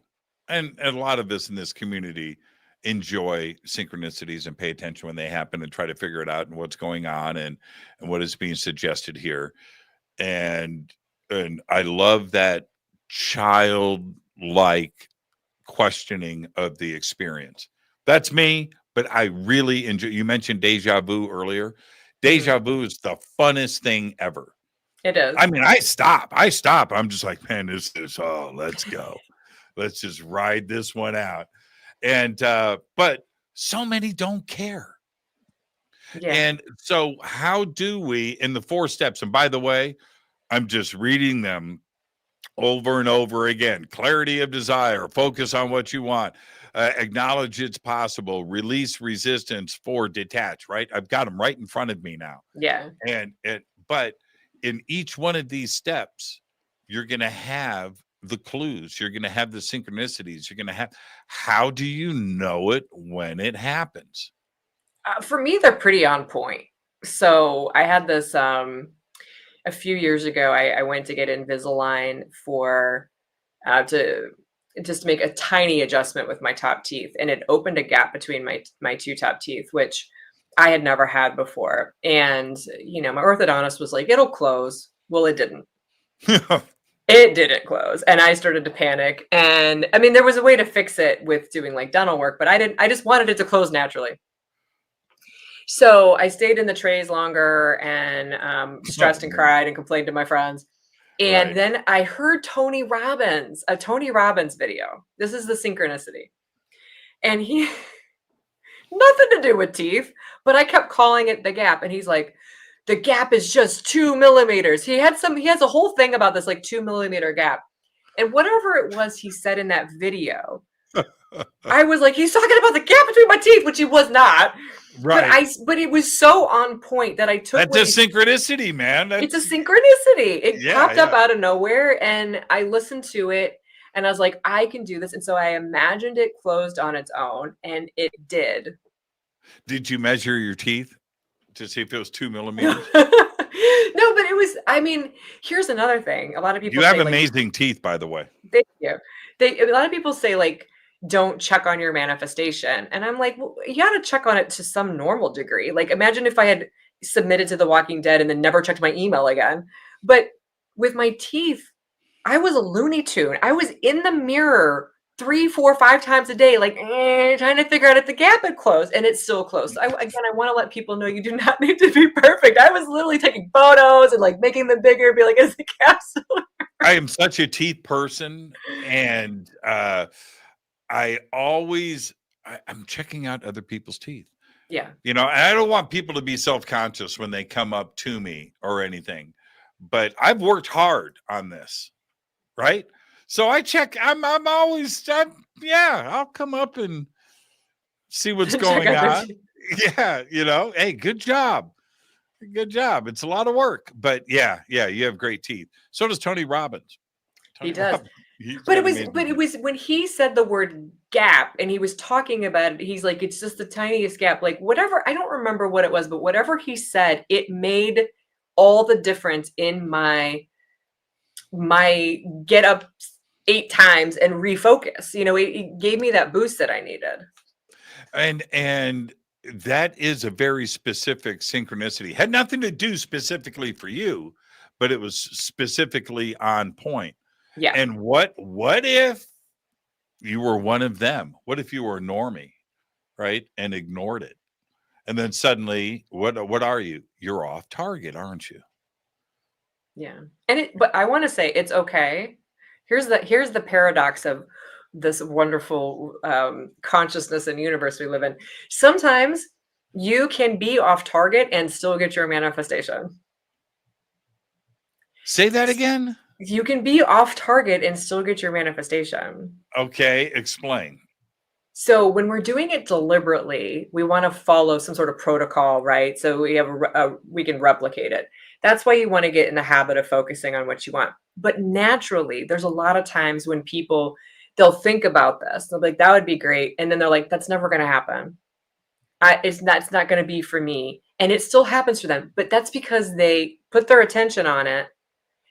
S5: And a lot of us in this community enjoy synchronicities and pay attention when they happen and try to figure it out and what's going on and what is being suggested here. And I love that childlike questioning of the experience. That's me, but I really enjoy. You mentioned deja vu earlier. Deja vu is the funnest thing ever.
S6: It is.
S5: I mean, I stop. I'm just like, man, this is, let's go. Let's just ride this one out. And, but so many don't care. Yeah. And so how do we, in the 4 steps, and by the way, I'm just reading them over and over again. Clarity of desire, focus on what you want, acknowledge it's possible, release resistance, 4, detach, right? I've got them right in front of me now.
S6: Yeah.
S5: But in each one of these steps, you're going to have the clues. You're going to have the synchronicities. You're going to have, how do you know it when it happens?
S6: For me, they're pretty on point. So I had this, a few years ago, I went to get Invisalign for, to just make a tiny adjustment with my top teeth. And it opened a gap between my 2 top teeth, which I had never had before. And, my orthodontist was like, it'll close. Well, it didn't. It didn't close. And I started to panic. And I mean, there was a way to fix it with doing like dental work, but I just wanted it to close naturally. So I stayed in the trays longer and stressed and cried and complained to my friends. And then I heard a Tony Robbins video. This is the synchronicity. And he, nothing to do with teeth, but I kept calling it the gap. And he's like, the gap is just 2 millimeters. He has a whole thing about this like 2 millimeter gap. And whatever it was he said in that video, I was like, he's talking about the gap between my teeth, which he was not. Right. But it was so on point that I took.
S5: That's a synchronicity, man.
S6: It's a synchronicity. It popped up out of nowhere, and I listened to it, and I was like, I can do this. And so I imagined it closed on its own, and it did.
S5: Did you measure your teeth to see if it was 2 millimeters?
S6: No, but it was. I mean, here's another thing. A lot of people.
S5: You have amazing teeth, by the way.
S6: Thank you. A lot of people say like, don't check on your manifestation. And I'm like, well, you got to check on it to some normal degree. Like, imagine if I had submitted to The Walking Dead and then never checked my email again. But with my teeth, I was a Looney Tune. I was in the mirror 3, 4, 5 times a day, like trying to figure out if the gap had closed, and it's still closed. So I want to let people know you do not need to be perfect. I was literally taking photos and like making them bigger, be like, is the gap still there?
S5: I am such a teeth person, and I'm checking out other people's teeth.
S6: Yeah.
S5: And I don't want people to be self-conscious when they come up to me or anything. but I've worked hard on this, right? So I check. I'm always, I'll come up and see what's
S6: Check
S5: going
S6: out
S5: on. Yeah, hey, good job. Good job. It's a lot of work, but yeah, you have great teeth. So does Tony Robbins.
S6: He does.
S5: Robbins, he's
S6: But
S5: got
S6: it was when he said the word gap and he was talking about it, he's like, it's just the tiniest gap. Like whatever, I don't remember what it was, but whatever he said, it made all the difference in my get up 8 times and refocus. It gave me that boost that I needed.
S5: And that is a very specific synchronicity. Had nothing to do specifically for you, but it was specifically on point.
S6: Yeah.
S5: And what if you were one of them? What if you were a normie, right? And ignored it. And then suddenly, what are you? You're off target, aren't you?
S6: Yeah. But I want to say it's okay. Here's the paradox of this wonderful consciousness and universe we live in. Sometimes you can be off target and still get your manifestation.
S5: Say that again.
S6: You can be off target and still get your manifestation.
S5: Okay, explain.
S6: So when we're doing it deliberately, we want to follow some sort of protocol, right? So we can replicate it. That's why you want to get in the habit of focusing on what you want. But naturally, there's a lot of times when they'll think about this. They'll be like, that would be great. And then they're like, that's never going to happen. It's not going to be for me. And it still happens for them. But that's because they put their attention on it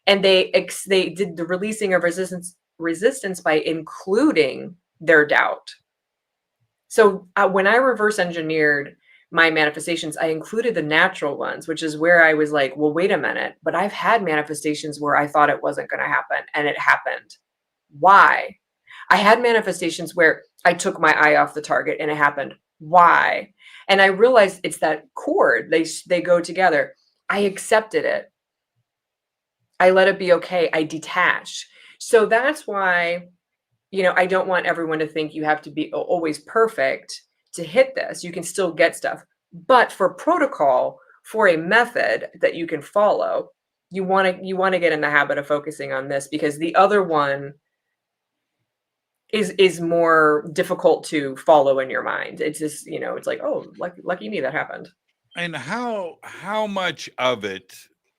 S6: and they did the releasing of resistance by including their doubt. So when I reverse engineered my manifestations, I included the natural ones, which is where I was like, well, wait a minute, but I've had manifestations where I thought it wasn't going to happen and it happened. Why? I had manifestations where I took my eye off the target and it happened. Why? And I realized it's that chord. They go together. I accepted it. I let it be okay. I detached. So that's why, I don't want everyone to think you have to be always perfect to hit this. You can still get stuff. But for protocol, for a method that you can follow, you want to get in the habit of focusing on this, because the other one is more difficult to follow in your mind. It's just, it's like, oh, lucky me, that happened.
S5: And how much of it,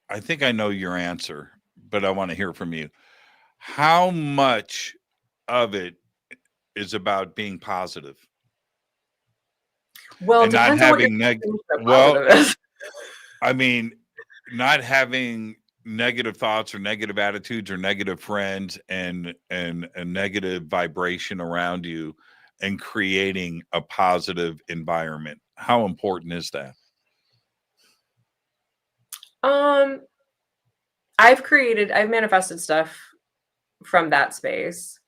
S5: I think I know your answer, but I want to hear from you. How much of it is about being positive?
S6: Well,
S5: and not having not having negative thoughts or negative attitudes or negative friends and a negative vibration around you, and creating a positive environment. How important is that?
S6: I've manifested stuff from that space.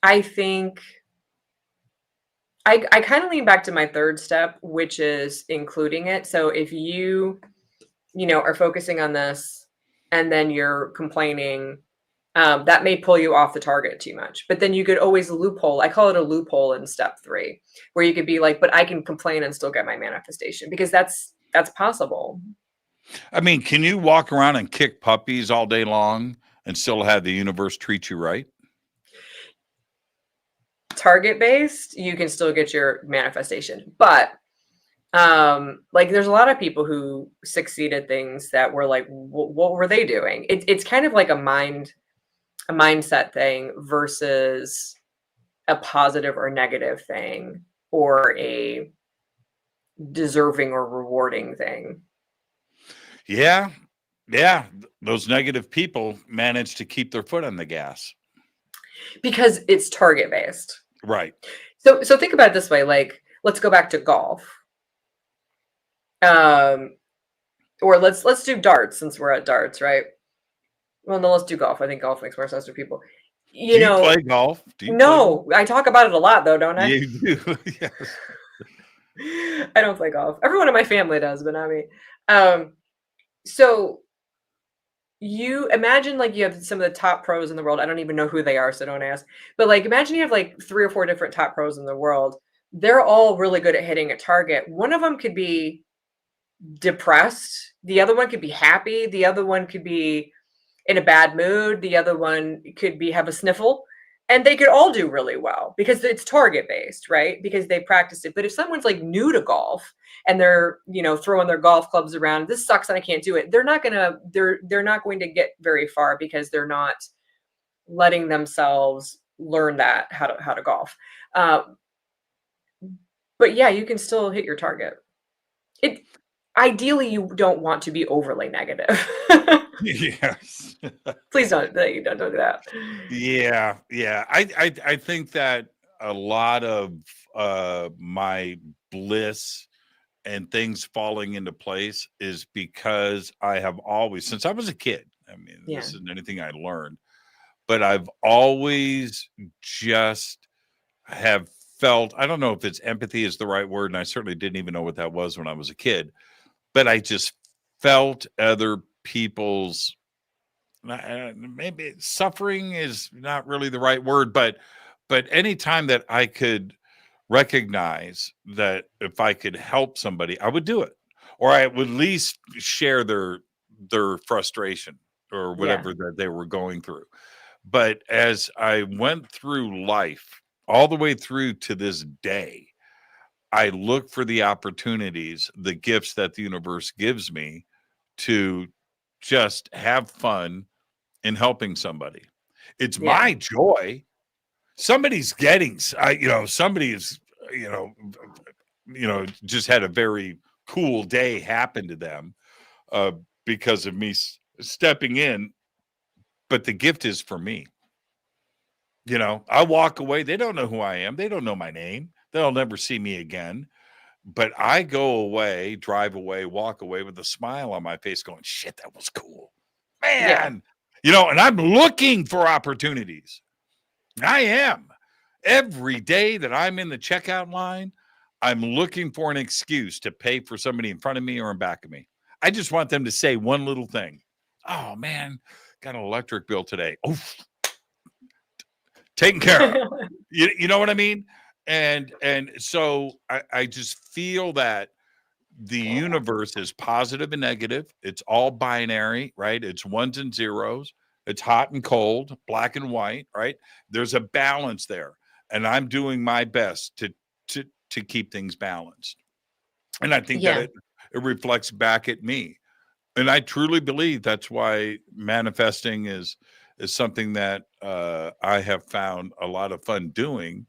S6: I think I kind of lean back to my third step, which is including it. So if you are focusing on this and then you're complaining, that may pull you off the target too much. But then you could always loophole. I call it a loophole in step 3, where you could be like, but I can complain and still get my manifestation, because that's possible.
S5: I mean, can you walk around and kick puppies all day long and still have the universe treat you right?
S6: Target based, you can still get your manifestation. But there's a lot of people who succeeded things that were like, what were they doing? It's kind of like a mindset thing versus a positive or negative thing, or a deserving or rewarding thing.
S5: Yeah. Those negative people manage to keep their foot on the gas
S6: because it's target based.
S5: Right.
S6: So think about it this way. Like, let's go back to golf. Or let's do darts, since we're at darts, right? Well, no, let's do golf. I think golf makes more sense to people.
S5: Do you play golf?
S6: I talk about it a lot, though, don't I?
S5: You do. Yes.
S6: I don't play golf. Everyone in my family does, but not me. So you imagine, like, you have some of the top pros in the world. I don't even know who they are, so don't ask. But like, imagine you have like 3 or 4 different top pros in the world. They're all really good at hitting a target. One of them could be depressed. The other one could be happy. The other one could be in a bad mood. The other one could be have a sniffle. And they could all do really well because it's target based, right? Because they practiced it. But if someone's like new to golf and they're, throwing their golf clubs around, this sucks and I can't do it. They're not going to get very far because they're not letting themselves learn that how to golf. But yeah, you can still hit your target. Ideally, you don't want to be overly negative.
S5: Yes.
S6: Please don't do that.
S5: Yeah. I think that a lot of my bliss and things falling into place is because I have always, since I was a kid, I mean, this isn't anything I learned, but I've always just have felt, I don't know if it's empathy is the right word, and I certainly didn't even know what that was when I was a kid, but I just felt other people's, maybe suffering is not really the right word, but anytime that I could recognize that if I could help somebody, I would do it, or I would at least share their frustration or whatever that they were going through. But as I went through life all the way through to this day, I look for the opportunities, the gifts that the universe gives me to just have fun in helping somebody. It's my joy. Somebody's getting, somebody is, just had a very cool day happen to them because of me stepping in. But the gift is for me. I walk away. They don't know who I am. They don't know my name. They'll never see me again. But I go away, drive away, walk away with a smile on my face going, shit, that was cool. Man. And I'm looking for opportunities. I am. Every day that I'm in the checkout line, I'm looking for an excuse to pay for somebody in front of me or in back of me. I just want them to say one little thing. Oh, man, got an electric bill today. Oof. Taken care of. You know what I mean? And so I just feel that the universe is positive and negative. It's all binary, right? It's ones and zeros. It's hot and cold, black and white, right? There's a balance there. And I'm doing my best to keep things balanced. And I think that it reflects back at me. And I truly believe that's why manifesting is something that I have found a lot of fun doing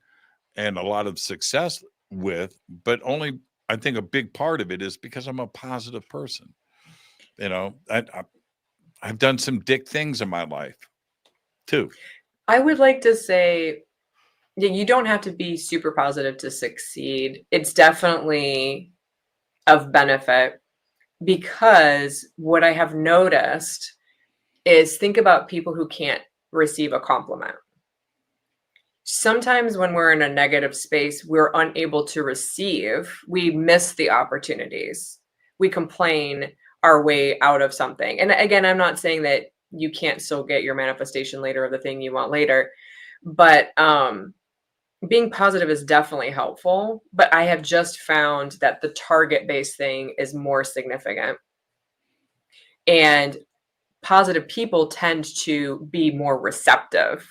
S5: and a lot of success with, but only I think a big part of it is because I'm a positive person. I've done some dick things in my life too.
S6: I would like to say, you don't have to be super positive to succeed. It's definitely of benefit, because what I have noticed is, think about people who can't receive a compliment. Sometimes when we're in a negative space, we're unable to receive. We miss the opportunities. We complain our way out of something. And again, I'm not saying that you can't still get your manifestation later of the thing you want later, but being positive is definitely helpful. But I have just found that the target-based thing is more significant. And positive people tend to be more receptive.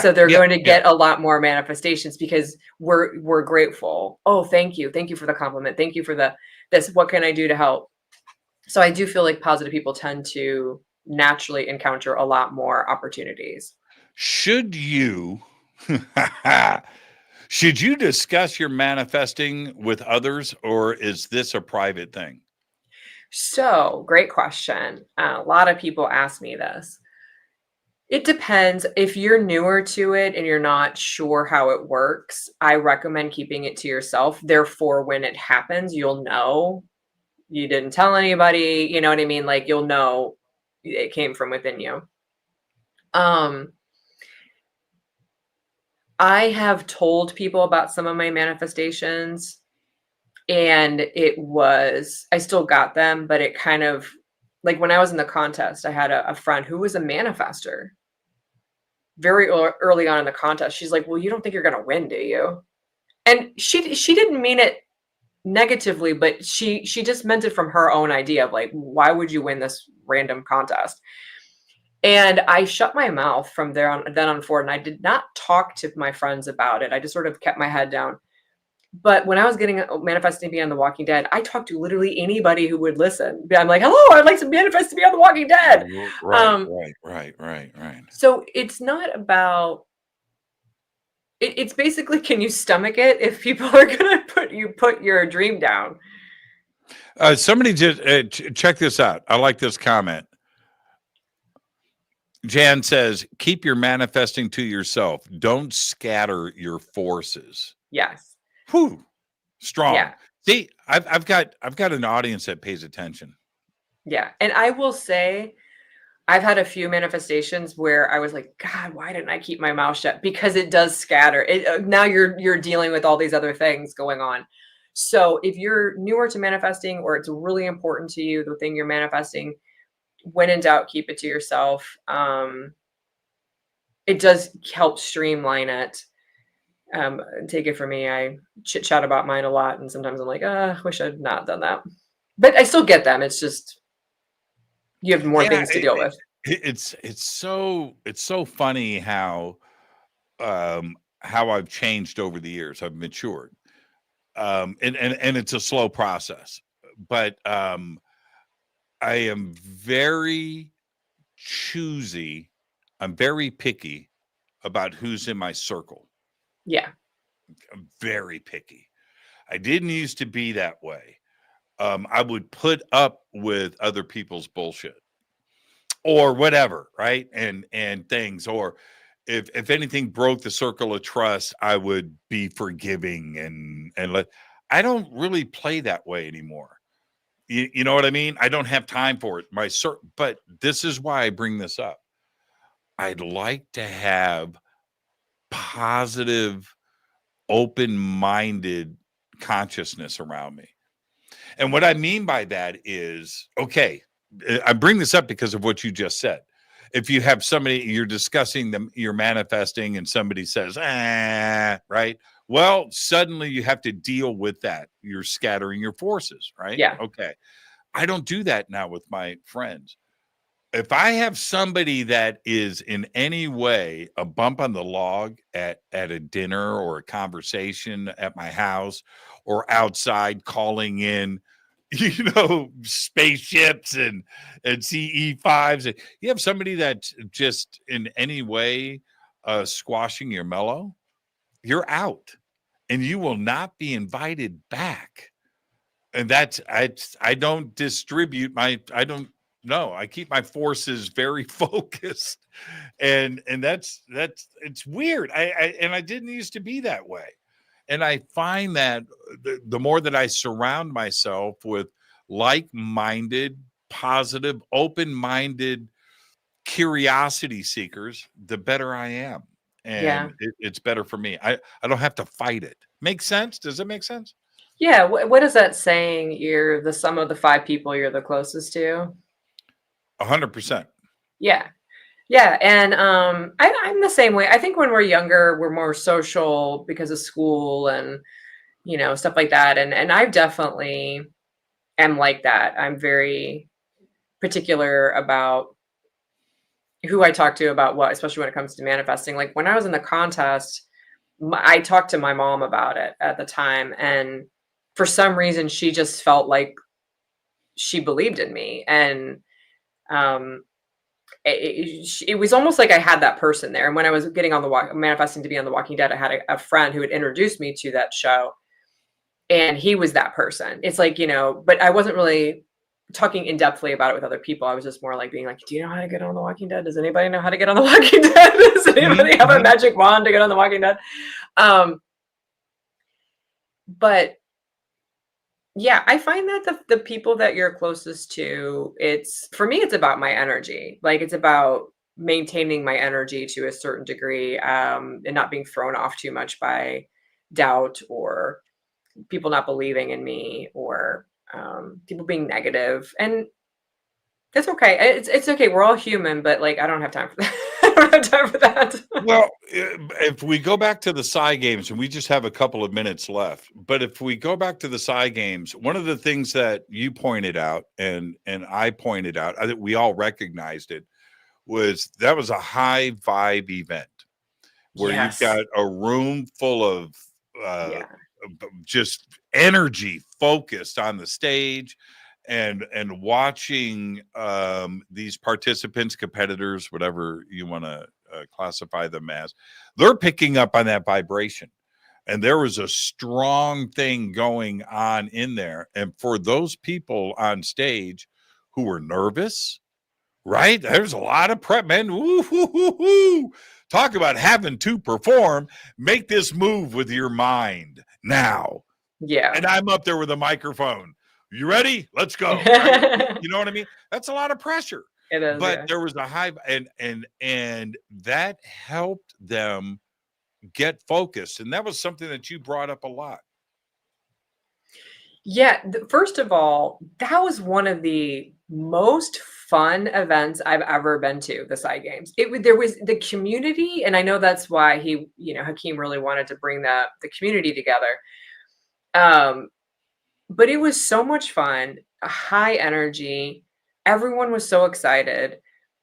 S6: So they're going to get a lot more manifestations because we're grateful. Oh, thank you. Thank you for the compliment. Thank you for this. What can I do to help? So I do feel like positive people tend to naturally encounter a lot more opportunities.
S5: Should you discuss your manifesting with others, or is this a private thing?
S6: So, great question. A lot of people ask me this. It depends. If you're newer to it and you're not sure how it works, I recommend keeping it to yourself. Therefore, when it happens, you'll know you didn't tell anybody. You know what I mean? Like, you'll know it came from within you. I have told people about some of my manifestations, and I still got them, but it kind of, like when I was in the contest, I had a friend who was a manifester. Very early on in the contest, she's like, well, you don't think you're going to win, do you? And she didn't mean it negatively, but she just meant it from her own idea of like, why would you win this random contest? And I shut my mouth from there on then on forward, and I did not talk to my friends about it. I just sort of kept my head down. But when I was getting manifesting to be on The Walking Dead, I talked to literally anybody who would listen. I'm like, hello, I'd like to manifest to be on The Walking Dead.
S5: Right.
S6: So it's not about it's basically, can you stomach it if people are gonna put your dream down?
S5: Somebody just check this out. I like this comment. Jan says, keep your manifesting to yourself. Don't scatter your forces.
S6: Yes.
S5: Whew. Strong.
S6: Yeah.
S5: See, I've got an audience that pays attention.
S6: Yeah. And I will say, I've had a few manifestations where I was like, God, why didn't I keep my mouth shut? Because it does scatter. Now you're dealing with all these other things going on. So if you're newer to manifesting, or it's really important to you, the thing you're manifesting, when in doubt, keep it to yourself. It does help streamline it. Take it from me, I chit chat about mine a lot, and sometimes I'm like, I wish I'd not done that. But I still get them. It's just you have more things to deal with.
S5: It's so funny how I've changed over the years. I've matured. And it's a slow process. But I am very choosy. I'm very picky about who's in my circle.
S6: Yeah.
S5: I'm very picky. I didn't used to be that way. I would put up with other people's bullshit or whatever, right? And things, or if anything broke the circle of trust, I would be forgiving and let. I don't really play that way anymore. You know what I mean? I don't have time for it. But this is why I bring this up. I'd like to have positive, open-minded consciousness around me. And what I mean by that is, okay, I bring this up because of what you just said. If you have somebody, you're discussing them, you're manifesting, and somebody says, right? Well, suddenly you have to deal with that. You're scattering your forces, right?
S6: Yeah.
S5: Okay. I don't do that now with my friends. If I have somebody that is in any way a bump on the log at a dinner or a conversation at my house or outside calling in, spaceships and CE5s, and you have somebody that's just in any way squashing your mellow, you're out and you will not be invited back. And that's, I don't distribute no, I keep my forces very focused, and that's it's weird. I didn't used to be that way, and I find that the more that I surround myself with like-minded, positive, open-minded curiosity seekers, the better I am, and it's better for me. I don't have to fight it. Makes sense? Does it make sense?
S6: Yeah. What is that saying? You're the sum of the 5 people you're the closest to.
S5: 100%.
S6: Yeah. Yeah. And I'm the same way. I think when we're younger, we're more social because of school and, stuff like that. And I definitely am like that. I'm very particular about who I talk to about what, especially when it comes to manifesting. Like when I was in the contest, I talked to my mom about it at the time. And for some reason, she just felt like she believed in me. And it was almost like I had that person there. And when I was getting on manifesting to be on The Walking Dead, I had a friend who had introduced me to that show, and he was that person. It's like, but I wasn't really talking in depthly about it with other people. I was just more like being like, do you know how to get on The Walking Dead? Does anybody know how to get on The Walking Dead? Does anybody have a magic wand to get on The Walking Dead? But yeah, I find that the people that you're closest to, for me, it's about my energy. Like it's about maintaining my energy to a certain degree, and not being thrown off too much by doubt or people not believing in me or people being negative. And it's okay. It's okay. We're all human, but like, I don't have time for that. I don't have time for that.
S5: Well, if we go back to the Psy games, and we just have a couple of minutes left, but if we go back to the Psy games, one of the things that you pointed out and I pointed out, I think we all recognized it, was that was a high vibe event where you've
S6: Yes.
S5: got a room full of
S6: Yeah.
S5: just energy focused on the stage and watching these participants, competitors, whatever you want to classify them as, they're picking up on that vibration, and there was a strong thing going on in there. And for those people on stage who were nervous, right, there's a lot of prep, man. Woo, woo, woo, woo. Talk about having to perform. Make this move with your mind now.
S6: Yeah.
S5: And I'm up there with a microphone. You ready? Let's go. Right? You know what I mean? That's a lot of pressure.
S6: It is.
S5: But
S6: Yeah.
S5: there was a high, and that helped them get focused. And that was something that you brought up a lot.
S6: Yeah, first of all, that was one of the most fun events I've ever been to, the Psy Games. There was the community, and I know that's why Hakeem really wanted to bring the community together. But it was so much fun, a high energy. Everyone was so excited.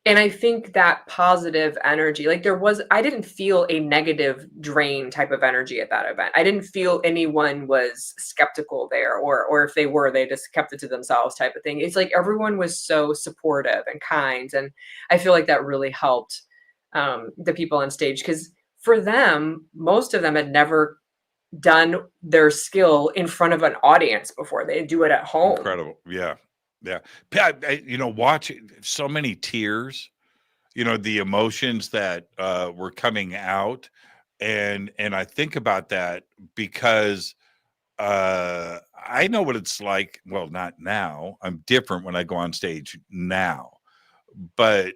S6: And I think that positive energy, like I didn't feel a negative drain type of energy at that event. I didn't feel anyone was skeptical there, or if they were, they just kept it to themselves type of thing. It's like everyone was so supportive and kind. And I feel like that really helped the people on stage, because for them, most of them had never done their skill in front of an audience before. They do it at home.
S5: Incredible. Yeah. Yeah. Watching so many tears, the emotions that were coming out. And I think about that because I know what it's like. Well, not now. I'm different when I go on stage now. But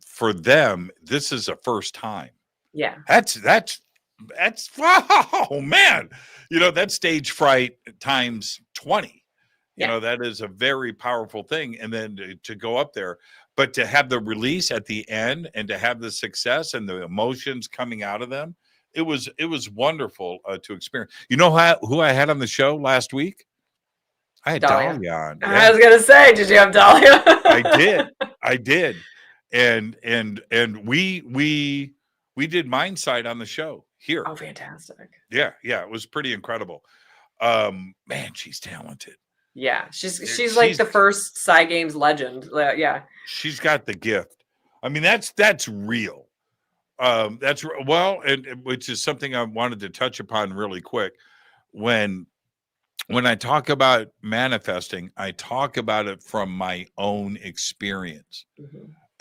S5: for them, this is a first time.
S6: Yeah.
S5: That's wow, man. That's stage fright times 20. That is a very powerful thing. And then to go up there, but to have the release at the end and to have the success and the emotions coming out of them, it was wonderful to experience. You know who I had on the show last week? I had Dahlia on. Yeah.
S6: I was gonna say, did you have Dahlia?
S5: I did. And we did Mindsight on the show here.
S6: Oh, fantastic.
S5: Yeah, it was pretty incredible. Man, she's talented.
S6: Yeah, she's like the first Psy Games legend. Yeah,
S5: she's got the gift. I mean, that's real. And which is something I wanted to touch upon really quick. When I talk about manifesting, I talk about it from my own experience,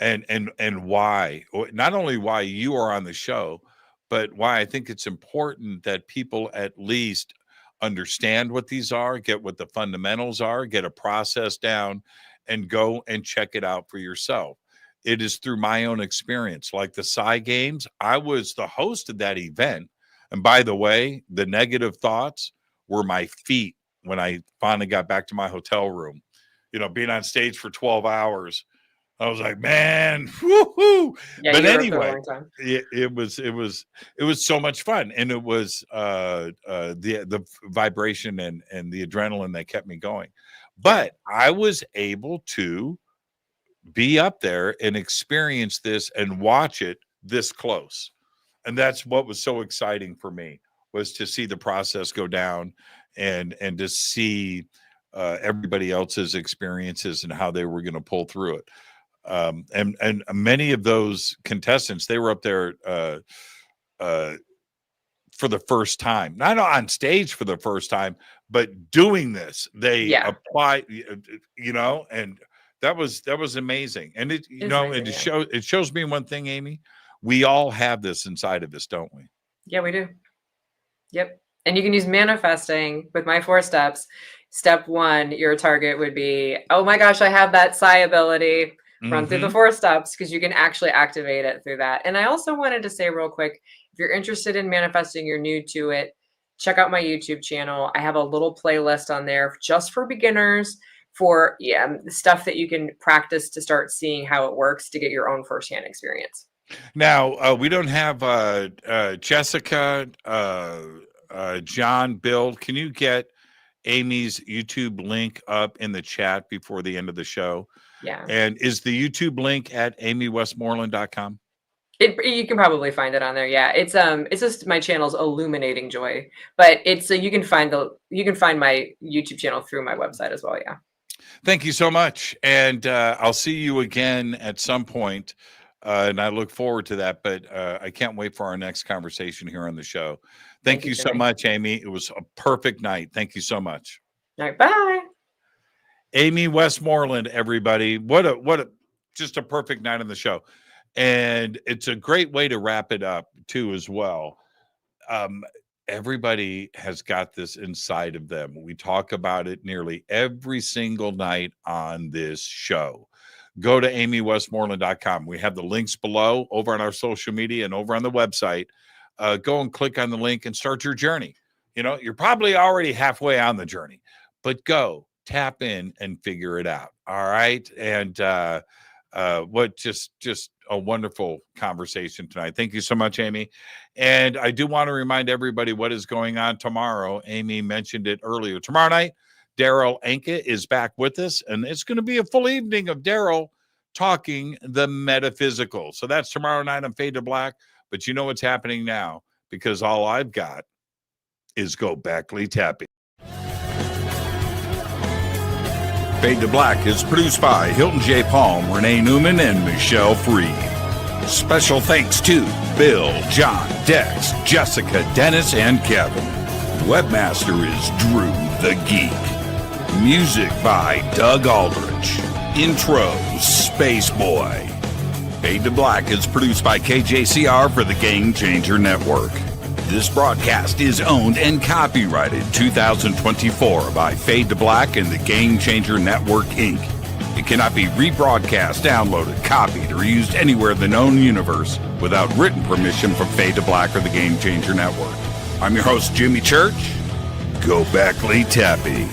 S5: and why. Not only why you are on the show, but why I think it's important that people at least understand what these are, get what the fundamentals are, get a process down, and go and check it out for yourself. It is through my own experience. Like the Psy Games, I was the host of that event. And by the way, the negative thoughts were my feet when I finally got back to my hotel room. Being on stage for 12 hours, I was like, man, woohoo!
S6: Yeah,
S5: but anyway, it was so much fun, and it was the vibration and the adrenaline that kept me going. But I was able to be up there and experience this and watch it this close, and that's what was so exciting for me, was to see the process go down and to see everybody else's experiences and how they were going to pull through it. And many of those contestants, they were up there for the first time, not on stage for the first time, but doing this. They apply, and that was amazing. And it shows me one thing, Amy. We all have this inside of us, don't we?
S6: Yeah, we do. Yep. And you can use manifesting with my 4 steps. Step 1, your target would be, oh my gosh, I have that Psy ability. Run through the 4 steps, because you can actually activate it through that. And I also wanted to say real quick, if you're interested in manifesting, you're new to it, check out my YouTube channel. I have a little playlist on there just for beginners, for stuff that you can practice to start seeing how it works to get your own firsthand experience.
S5: Now, we don't have Jessica, John, Bill. Can you get Amy's YouTube link up in the chat before the end of the show?
S6: Yeah.
S5: And is the YouTube link at amywestmoreland.com?
S6: You can probably find it on there. Yeah, it's just my channel's Illuminating Joy, but it's you can find my YouTube channel through my website as well. Yeah.
S5: Thank you so much, and I'll see you again at some point, and I look forward to that. But I can't wait for our next conversation here on the show. Thank you so much, Amy. It was a perfect night. Thank you so much.
S6: All right, bye.
S5: Amy Westmoreland, everybody. What a just a perfect night on the show. And it's a great way to wrap it up too, as well. Everybody has got this inside of them. We talk about it nearly every single night on this show. Go to amywestmoreland.com. We have the links below over on our social media and over on the website. Go and click on the link and start your journey. You know, you're probably already halfway on the journey, but go tap in and figure it out. All right. And what just a wonderful conversation tonight. Thank you so much, Amy. And I do want to remind everybody what is going on tomorrow. Amy mentioned it earlier. Tomorrow night, Daryl Anka is back with us, and it's going to be a full evening of Daryl talking the metaphysical. So that's tomorrow night on Fade to Black. But you know what's happening now, because all I've got is Go Backley Tappy. Fade to Black is produced by Hilton J. Palm, Renee Newman, and Michelle Freed. Special thanks to Bill, John, Dex, Jessica, Dennis, and Kevin. Webmaster is Drew the Geek. Music by Doug Aldrich. Intro, Space Boy. Fade to Black is produced by KJCR for the Game Changer Network. This broadcast is owned and copyrighted 2024 by Fade to Black and the Game Changer Network, Inc. It cannot be rebroadcast, downloaded, copied, or used anywhere in the known universe without written permission from Fade to Black or the Game Changer Network. I'm your host, Jimmy Church. Go Backley Tappy.